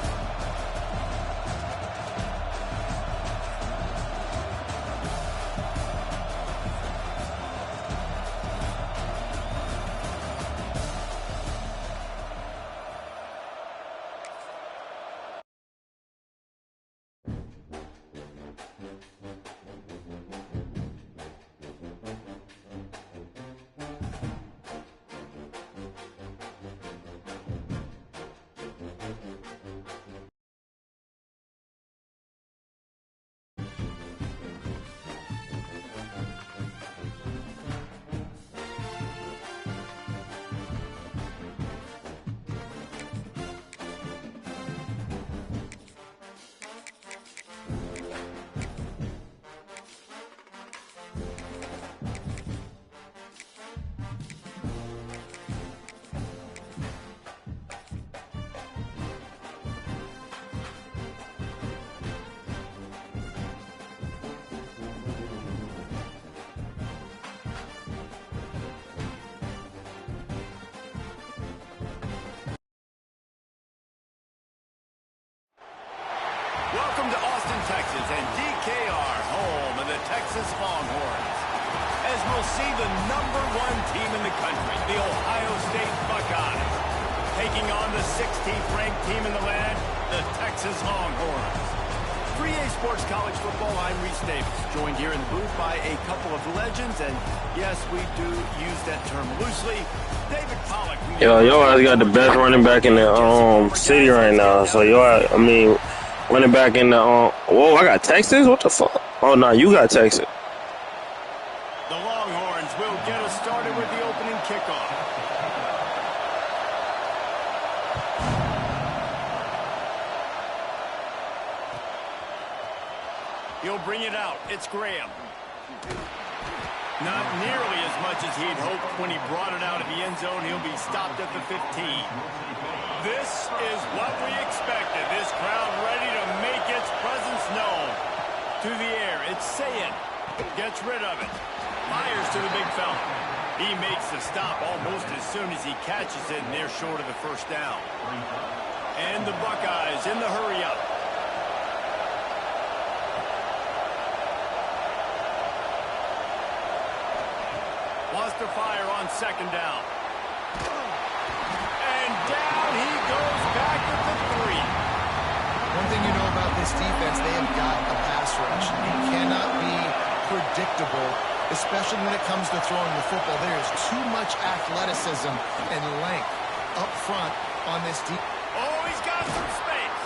Welcome to Austin, Texas, and DKR, home of the Texas Longhorns. As we'll see the #1 team in the country, the Ohio State Buckeyes, taking on the 16th-ranked team in the land, the Texas Longhorns. For EA Sports College Football, I'm Reese Davis, joined here in the booth by a couple of legends, and yes, we do use that term loosely. David Pollack. Yo, guys got the best running back in the city right now. So running back in the whoa, I got Texas? What the fuck? Oh no, you got Texas. The Longhorns will get us started with the opening kickoff. He'll bring it out. It's Graham. Not nearly as much as he'd hoped when he brought it out of the end zone. He'll be stopped at the 15. This is what we expected. This crowd ready to make its presence known. To the air, it's Sayin. Gets rid of it. Fires to the big fella. He makes the stop almost as soon as he catches it, and they're short of the first down. And the Buckeyes in the hurry-up. Wants to fire on second down. And down he goes back at the 3. One thing you know about this defense, they have got a pass rush. It cannot be predictable, especially when it comes to throwing the football. There is too much athleticism and length up front on this defense. Oh, he's got some space.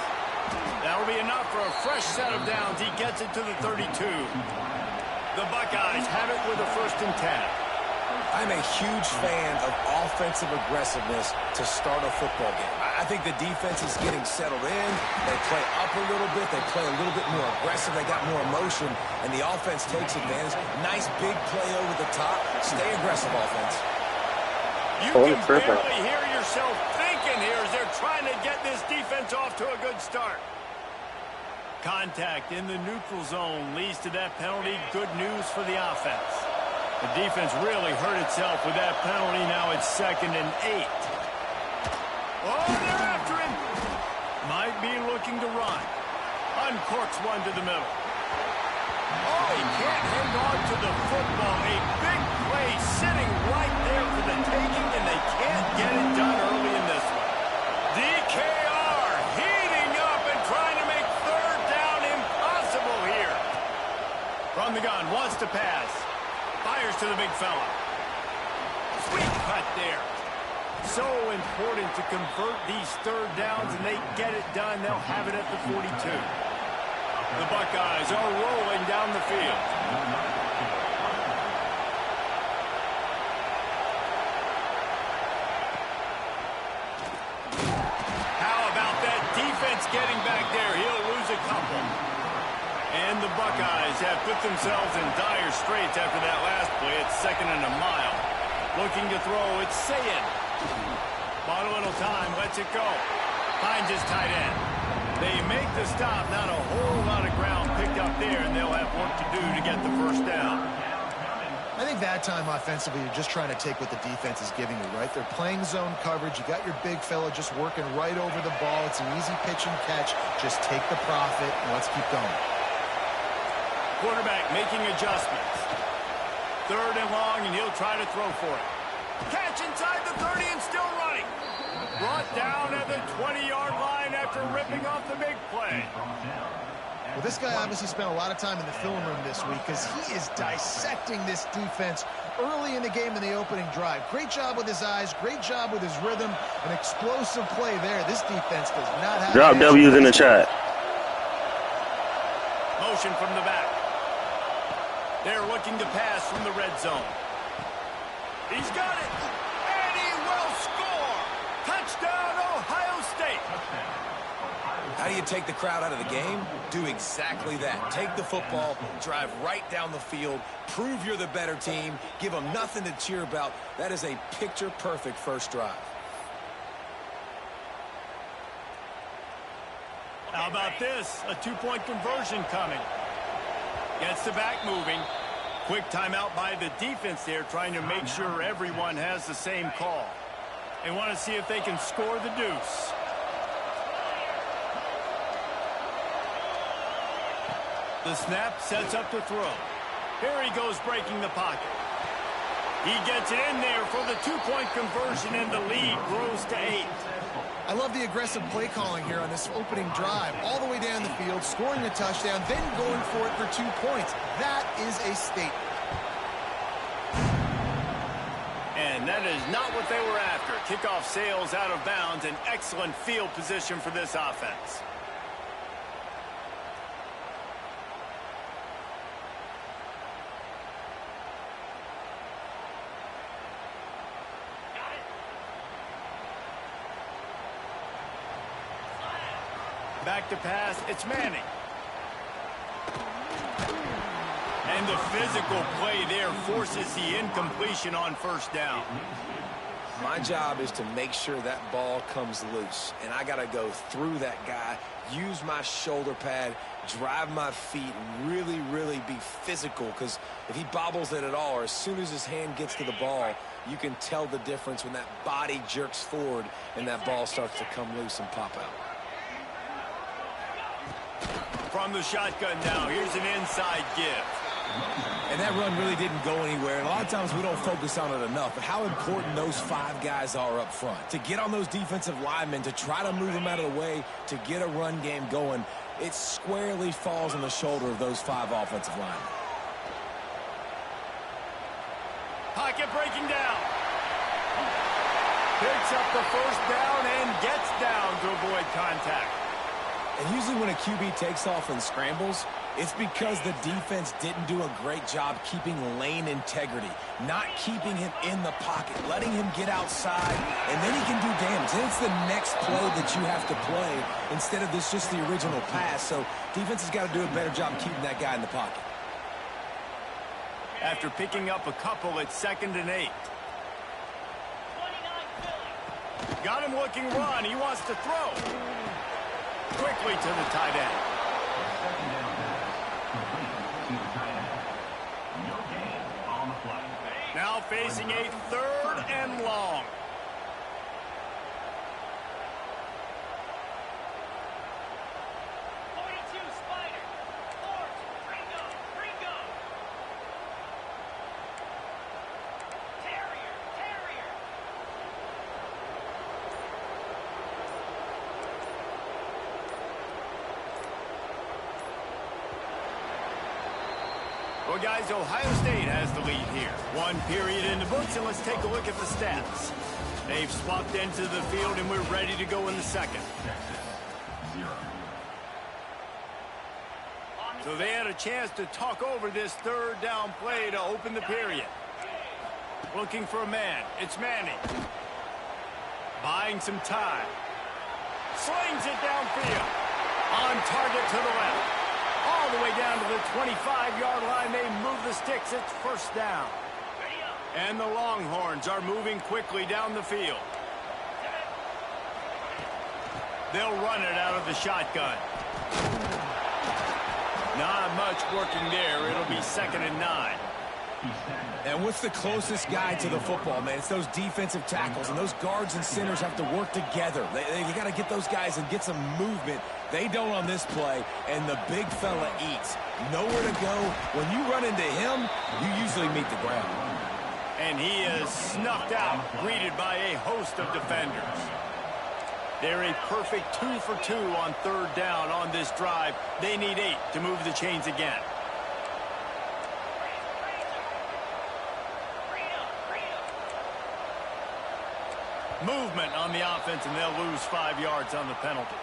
That'll be enough for a fresh set of downs. He gets it to the 32. The Buckeyes have it with a 1st and 10. I'm a huge fan of offensive aggressiveness to start a football game. I think the defense is getting settled in. They play up a little bit. They play a little bit more aggressive. They got more emotion, and the offense takes advantage. Nice big play over the top. Stay aggressive, offense. You can barely hear yourself thinking here as they're trying to get this defense off to a good start. Contact in the neutral zone leads to that penalty. Good news for the offense. The defense really hurt itself with that penalty. Now it's 2nd and 8. Oh, they're after him. Might be looking to run. Uncorks one to the middle. Oh, he can't hang on to the football. A big play sitting right there for the taking, and they can't get it done early in this one. DKR heating up and trying to make 3rd down impossible here. From the gun, wants to pass. Fires to the big fella. Sweet cut there. So important to convert these 3rd downs, and they get it done. They'll have it at the 42. The Buckeyes are rolling down the field. How about that defense getting back there? He'll lose a couple. And the Buckeyes have put themselves in dire straits after that last play. It's 2nd and a mile. Looking to throw, it's Sayed. Bought a little time, lets it go. Finds his tight end. They make the stop, not a whole lot of ground picked up there, and they'll have work to do to get the first down. I think that time offensively, you're just trying to take what the defense is giving you, right? They're playing zone coverage. You got your big fella just working right over the ball. It's an easy pitch and catch. Just take the profit, and let's keep going. Quarterback making adjustments. 3rd and long, and he'll try to throw for it. Catch inside the 30 and still running. Brought down at the 20-yard line after ripping off the big play. Well, this guy obviously spent a lot of time in the film room this week because he is dissecting this defense early in the game in the opening drive. Great job with his eyes, great job with his rhythm, an explosive play there. This defense does not have... Drop W's in the chat. Motion from the back. They're looking to pass from the red zone. He's got it, and he will score. Touchdown, Ohio State. How do you take the crowd out of the game? Do exactly that. Take the football, drive right down the field, prove you're the better team, give them nothing to cheer about. That is a picture-perfect first drive. How about this? A 2-point conversion coming. Gets the back moving. Quick timeout by the defense there, trying to make sure everyone has the same call. They want to see if they can score the deuce. The snap sets up the throw. Here he goes breaking the pocket. He gets it in there for the 2-point conversion, and the lead grows to 8. I love the aggressive play calling here on this opening drive. All the way down the field, scoring a touchdown, then going for it for 2 points. That is a statement. And that is not what they were after. Kickoff sails out of bounds. An excellent field position for this offense. Back to pass, it's Manning. And the physical play there forces the incompletion on first down. My job is to make sure that ball comes loose, and I got to go through that guy, use my shoulder pad, drive my feet, and really, really be physical, because if he bobbles it at all, or as soon as his hand gets to the ball, you can tell the difference when that body jerks forward and that ball starts to come loose and pop out. From the shotgun now, here's an inside give. And that run really didn't go anywhere. And a lot of times we don't focus on it enough. But how important those 5 guys are up front. To get on those defensive linemen, to try to move them out of the way, to get a run game going, it squarely falls on the shoulder of those 5 offensive linemen. Pocket breaking down. Picks up the first down and gets down to avoid contact. And usually when a QB takes off and scrambles, it's because the defense didn't do a great job keeping lane integrity, not keeping him in the pocket, letting him get outside, and then he can do damage. Then it's the next play that you have to play instead of this just the original pass. So defense has got to do a better job keeping that guy in the pocket. After picking up a couple, it's 2nd and 8. Got him looking run. He wants to throw. Quickly to the tight end. Now facing a 3rd and long. Well, guys, Ohio State has the lead here. 1 period in the books, and let's take a look at the stats. They've swapped into the field, and we're ready to go in the second. So they had a chance to talk over this 3rd down play to open the period. Looking for a man. It's Manning. Buying some time. Slings it downfield. On target to the left. All the way down to the 25-yard line. They move the sticks. It's first down. And the Longhorns are moving quickly down the field. They'll run it out of the shotgun. Not much working there. It'll be 2nd and 9. And what's the closest guy to the football, man? It's those defensive tackles, and those guards and centers have to work together. You got to get those guys and get some movement. They don't on this play, and the big fella eats. Nowhere to go. When you run into him, you usually meet the ground. And he is snuffed out, greeted by a host of defenders. They're a perfect 2 for 2 on 3rd down on this drive. They need 8 to move the chains again. Movement on the offense, and they'll lose 5 yards on the penalty.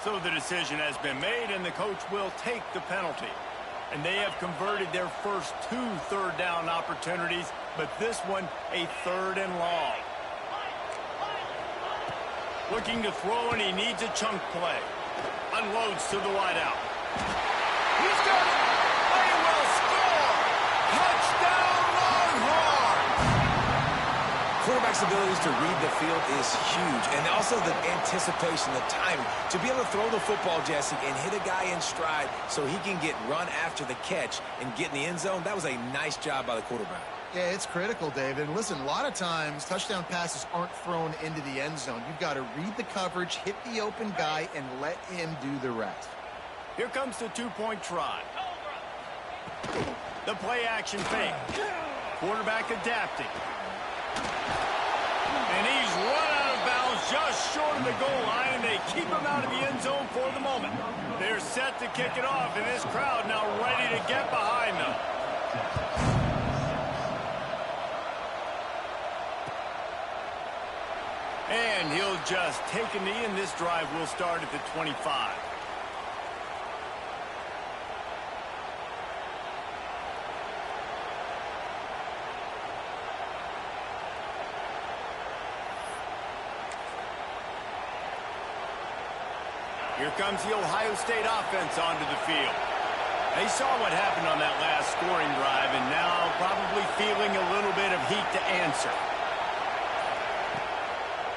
So the decision has been made, and the coach will take the penalty. And they have converted their first 2 third down opportunities, but this one a 3rd and long. Looking to throw, and he needs a chunk play. Unloads to the wideout. He's got it! They will score! Touchdown, Longhorns! Quarterback's abilities to read the field is huge, and also the anticipation, the timing. To be able to throw the football, Jesse, and hit a guy in stride so he can get run after the catch and get in the end zone, that was a nice job by the quarterback. Yeah, it's critical, David. And listen, a lot of times touchdown passes aren't thrown into the end zone. You've got to read the coverage, hit the open guy, and let him do the rest. Here comes the 2-point try. The play action fake. Quarterback adapting. And he's run out of bounds just short of the goal line, and they keep him out of the end zone for the moment. They're set to kick it off, and this crowd now ready to get behind them. And he'll just take a knee, and this drive will start at the 25. Here comes the Ohio State offense onto the field. They saw what happened on that last scoring drive, and now probably feeling a little bit of heat to answer.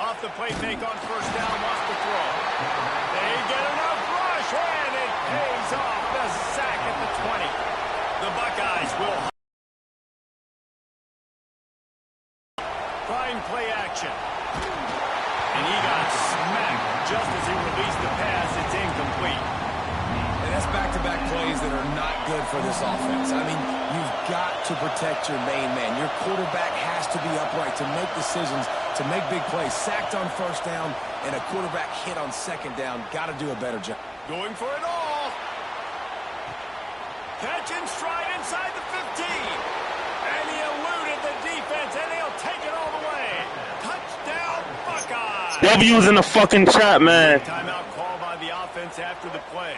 Off the play fake on first down, wants to throw. They get enough rush, and it pays off. The sack at the 20. The Buckeyes will find play action. And he got smacked just as he released the pass. It's incomplete. And that's back-to-back plays that are not good for this offense. I mean, you've got to protect your main man. Your quarterback has to be upright to make decisions, to make big plays. Sacked on first down and a quarterback hit on second down. Got to do a better job. Going for it all. Catch and stride inside the 15. And he eluded the defense, and he'll take it all the way. Touchdown, Buckeyes. W's in the fucking chat, man. Timeout call by the offense after the play.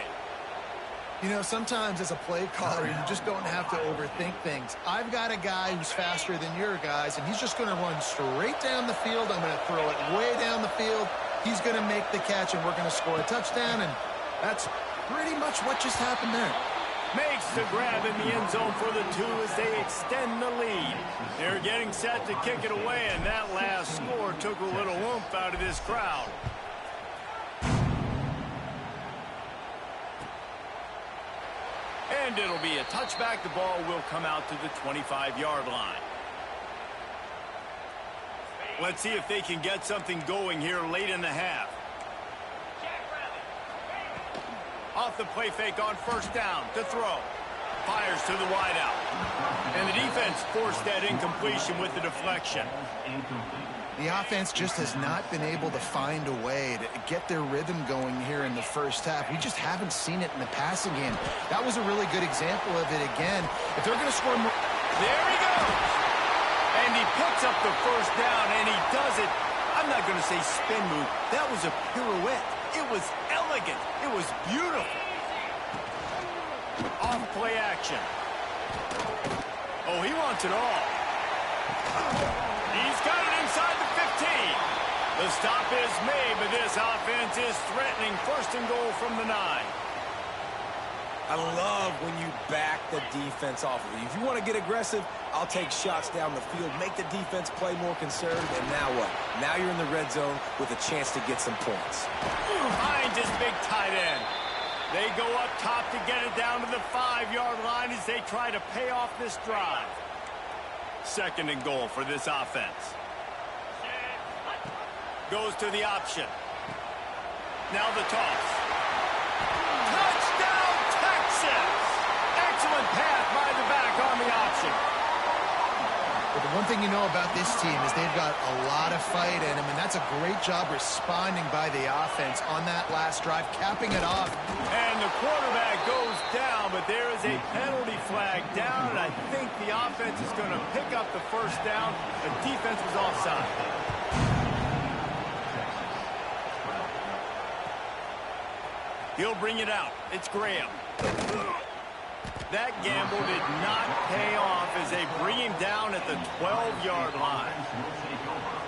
You know, sometimes as a play caller, you just don't have to overthink things. I've got a guy who's faster than your guys, and he's just going to run straight down the field. I'm going to throw it way down the field. He's going to make the catch, and we're going to score a touchdown, and that's pretty much what just happened there. Makes the grab in the end zone for the 2 as they extend the lead. They're getting set to kick it away, and that last score took a little oomph out of this crowd. And it'll be a touchback. The ball will come out to the 25-yard line. Let's see if they can get something going here late in the half. Off the play fake on first down to throw. Fires to the wideout. And the defense forced that incompletion with the deflection. The offense just has not been able to find a way to get their rhythm going here in the first half. We just haven't seen it in the passing game. That was a really good example of it again. If they're going to score more... There he goes. And he picks up the first down, and he does it. I'm not going to say spin move. That was a pirouette. It was elegant. It was beautiful. Off play action. Oh, he wants it all. He's got it inside the 15. The stop is made, but this offense is threatening first and goal from the 9. I love when you back the defense off of you. If you want to get aggressive, I'll take shots down the field, make the defense play more conservative, and now what? Now you're in the red zone with a chance to get some points. Finds his big tight end. They go up top to get it down to the 5-yard line as they try to pay off this drive. 2nd and goal for this offense. Goes to the option. Now the toss. Touchdown, Texas! Excellent pass by the back on the option. But the one thing you know about this team is they've got a lot of fight in them, and that's a great job responding by the offense on that last drive, capping it off. And the quarterback goes down, but there is a penalty flag down, and I think the offense is going to pick up the 1st down. The defense was offside. He'll bring it out. It's Graham. That gamble did not pay off as they bring him down at the 12-yard line. Will take over.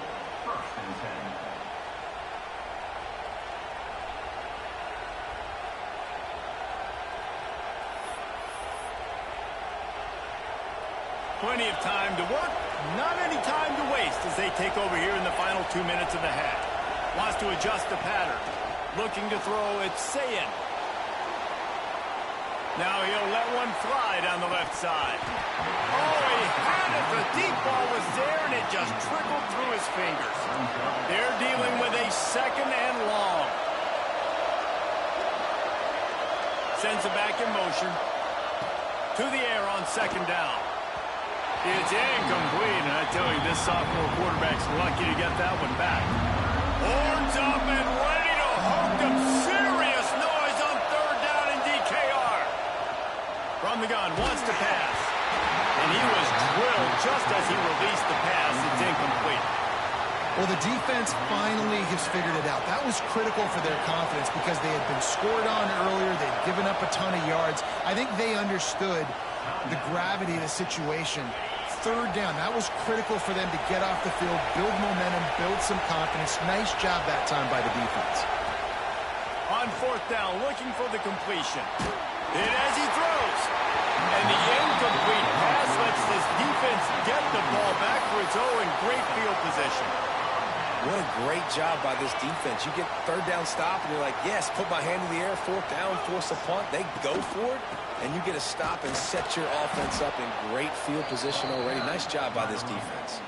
1st and 10. Plenty of time to work, not any time to waste as they take over here in the final 2 minutes of the half. Wants to adjust the pattern. Looking to throw, it's Sayin. Now he'll let one fly down the left side. Oh, he had it. The deep ball was there, and it just trickled through his fingers. They're dealing with a 2nd and long. Sends it back in motion. To the air on 2nd down. It's incomplete, and I tell you, this sophomore quarterback's lucky to get that one back. Horns up and ready to hook them. Serious noise on 3rd down in DKR. From the gun, wants to pass. And he was drilled just as he released the pass. It's incomplete. Well, the defense finally has figured it out. That was critical for their confidence because they had been scored on earlier. They'd given up a ton of yards. I think they understood the gravity of the situation. 3rd down, that was critical for them to get off the field, build momentum, build some confidence. Nice job that time by the defense. On 4th down, looking for the completion. And as he throws, and the incomplete pass lets this defense get the ball back for its own in great field position. What a great job by this defense. You get 3rd down stop, and you're like, yes, put my hand in the air, 4th down, force a punt. They go for it, and you get a stop and set your offense up in great field position already. Nice job by this defense.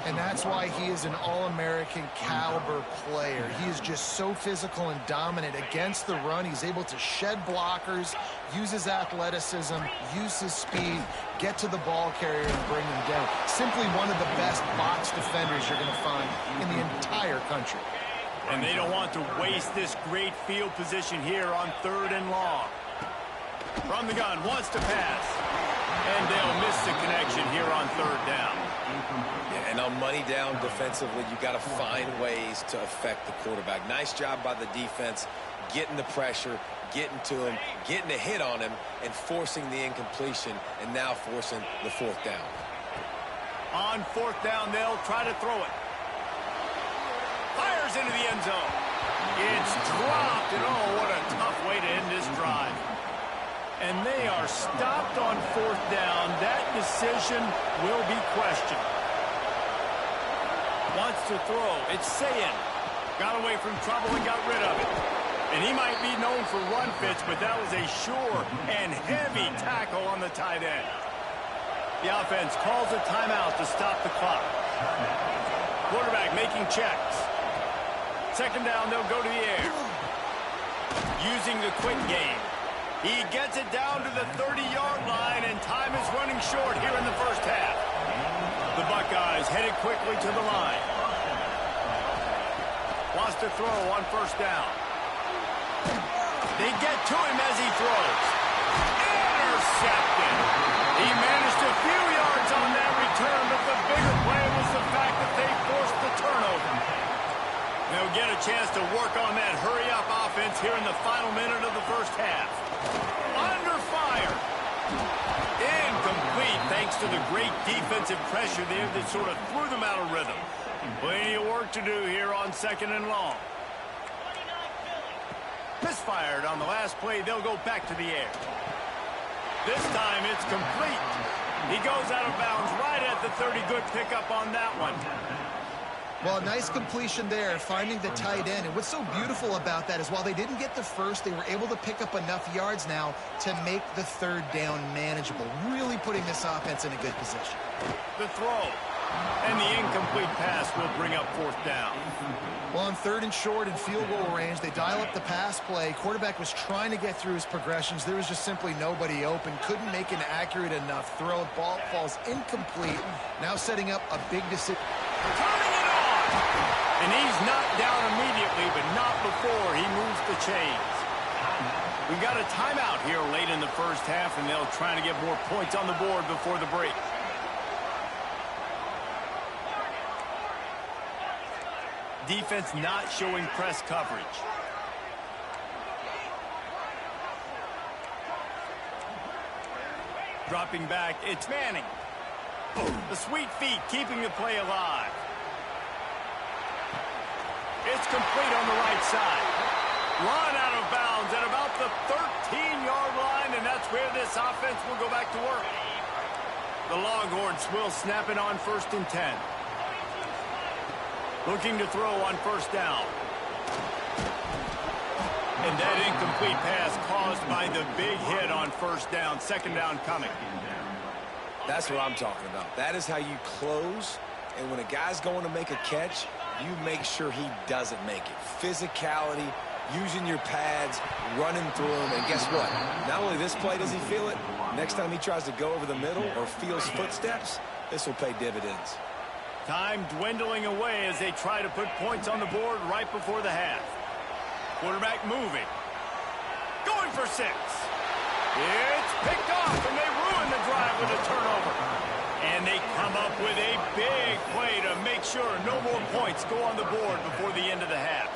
And that's why he is an All-American caliber player. He is just so physical and dominant against the run. He's able to shed blockers, use his athleticism, use his speed, get to the ball carrier and bring him down. Simply one of the best box defenders you're going to find in the entire country. And they don't want to waste this great field position here on 3rd and long. From the gun, wants to pass. And they'll miss the connection here on 3rd down. Yeah, and on money down defensively, you got to find ways to affect the quarterback. Nice job by the defense, getting the pressure, getting to him, getting a hit on him, and forcing the incompletion, and now forcing the 4th down. On 4th down, they'll try to throw it. Fires into the end zone. It's dropped, and oh, what a tough way to end this drive. And they are stopped on 4th down. That decision will be questioned. Wants to throw. It's Sayin. Got away from trouble and got rid of it. And he might be known for run fits, but that was a sure and heavy tackle on the tight end. The offense calls a timeout to stop the clock. Quarterback making checks. 2nd down, they'll go to the air. Using the quick game. He gets it down to the 30-yard line, and time is running short here in the 1st half. The Buckeyes headed quickly to the line. Wants to throw on 1st down. They get to him as he throws. Intercepted. He managed a few yards on that return, but the bigger play was the fact that they forced the turnover. They'll get a chance to work on that hurry-up offense here in the final minute of the 1st half. Under fire. Incomplete thanks to the great defensive pressure there that sort of threw them out of rhythm. Plenty of work to do here on 2nd and long. Misfired on the last play. They'll go back to the air. This time it's complete. He goes out of bounds right at the 30. Good pickup on that one. Well, nice completion there, finding the tight end. And what's so beautiful about that is while they didn't get the first, they were able to pick up enough yards now to make the third down manageable, really putting this offense in a good position. The throw. And the incomplete pass will bring up fourth down. Well, on third and short and field goal range, they dial up the pass play. Quarterback was trying to get through his progressions. There was just simply nobody open. Couldn't make an accurate enough throw. Ball falls incomplete. Now setting up a big decision. Turning it on! And he's knocked down immediately, but not before he moves the chains. We've got a timeout here late in the first half, and they'll try to get more points on the board before the break. Defense not showing press coverage. Dropping back, it's Manning. The sweet feet keeping the play alive. It's complete on the right side. Run out of bounds at about the 13-yard line, and that's where this offense will go back to work. The Longhorns will snap it on 1st and 10. Looking to throw on first down. And that incomplete pass caused by the big hit on first down. Second down coming. That's what I'm talking about. That is how you close. And when a guy's going to make a catch, you make sure he doesn't make it. Physicality, using your pads, running through him. And guess what? Not only this play does he feel it, next time he tries to go over the middle or feels footsteps, this will pay dividends. Time dwindling away as they try to put points on the board right before the half. Quarterback moving. Going for 6. It's picked off, and they ruin the drive with a turnover. And they come up with a big play to make sure no more points go on the board before the end of the half.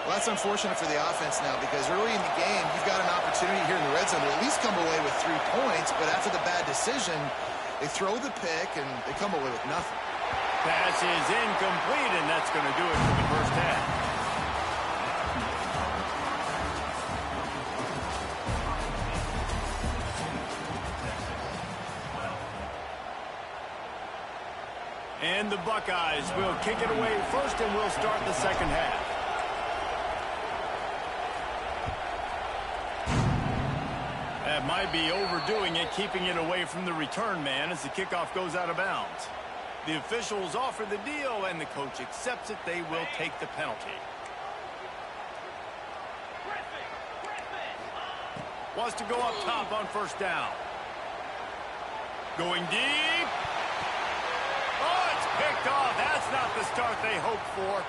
Well, that's unfortunate for the offense now because early in the game, you've got an opportunity here in the red zone to at least come away with 3 points, but after the bad decision, they throw the pick and they come away with nothing. Pass is incomplete, and that's going to do it for the first half. And the Buckeyes will kick it away first, and we'll start the second half. That might be overdoing it, keeping it away from the return man as the kickoff goes out of bounds. The officials offer the deal, and the coach accepts it. They will take the penalty. Wants to go up top on first down. Going deep. Oh, it's picked off. That's not the start they hoped for.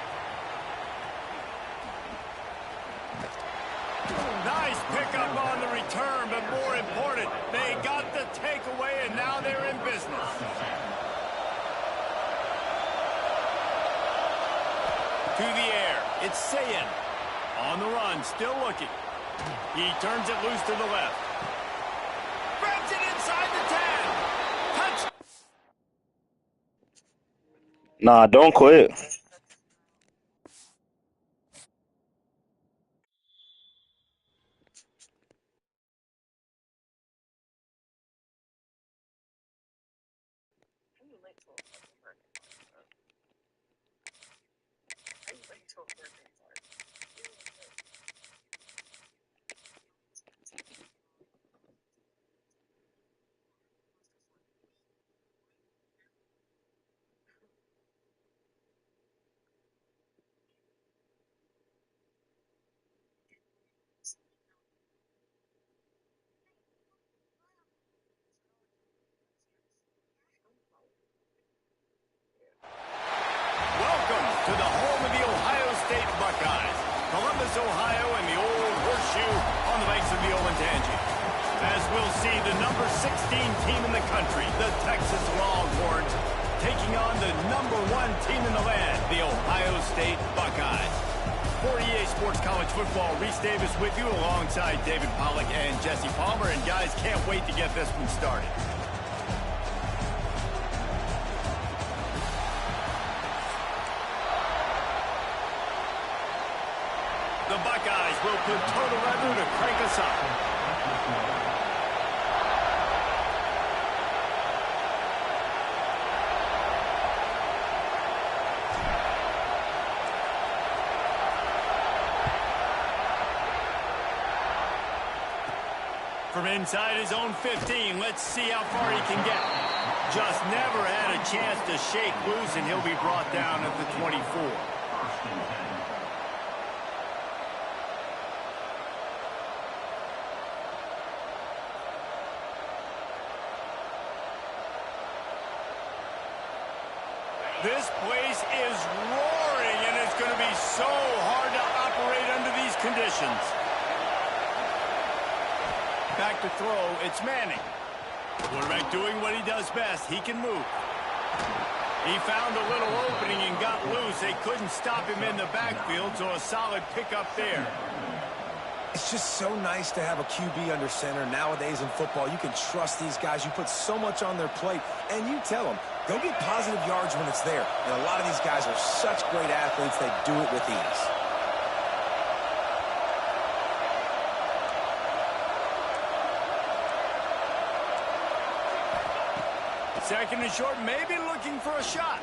Nice pickup on the return, but more important, they got the takeaway, and now they're in business. To the air, it's Sayin. On the run, still looking. He turns it loose to the left. Grabs it inside the 10. Touch. Nah, don't quit. Welcome to the home of the Ohio State Buckeyes. Columbus, Ohio, and the old horseshoe on the banks of the Olentangy. As we'll see, the number 16 team in the country, the Texas Longhorns, taking on the number 1 team in the land, the Ohio State Buckeyes. For EA Sports College Football, Reese Davis with you alongside David Pollack and Jesse Palmer. And guys, can't wait to get this one started. The Buckeyes we'll put total weather to crank us up. From inside his own 15, let's see how far he can get. Just never had a chance to shake loose, and he'll be brought down at the 24. This place is roaring, and it's going to be so hard to operate under these conditions. Back to throw, it's Manning. Quarterback doing what he does best. He can move. He found a little opening and got loose. They couldn't stop him in the backfield, so a solid pickup there. It's just so nice to have a QB under center. Nowadays in football, you can trust these guys. You put so much on their plate, and you tell them, go get positive yards when it's there. And a lot of these guys are such great athletes, they do it with ease. Second and short, maybe looking for a shot.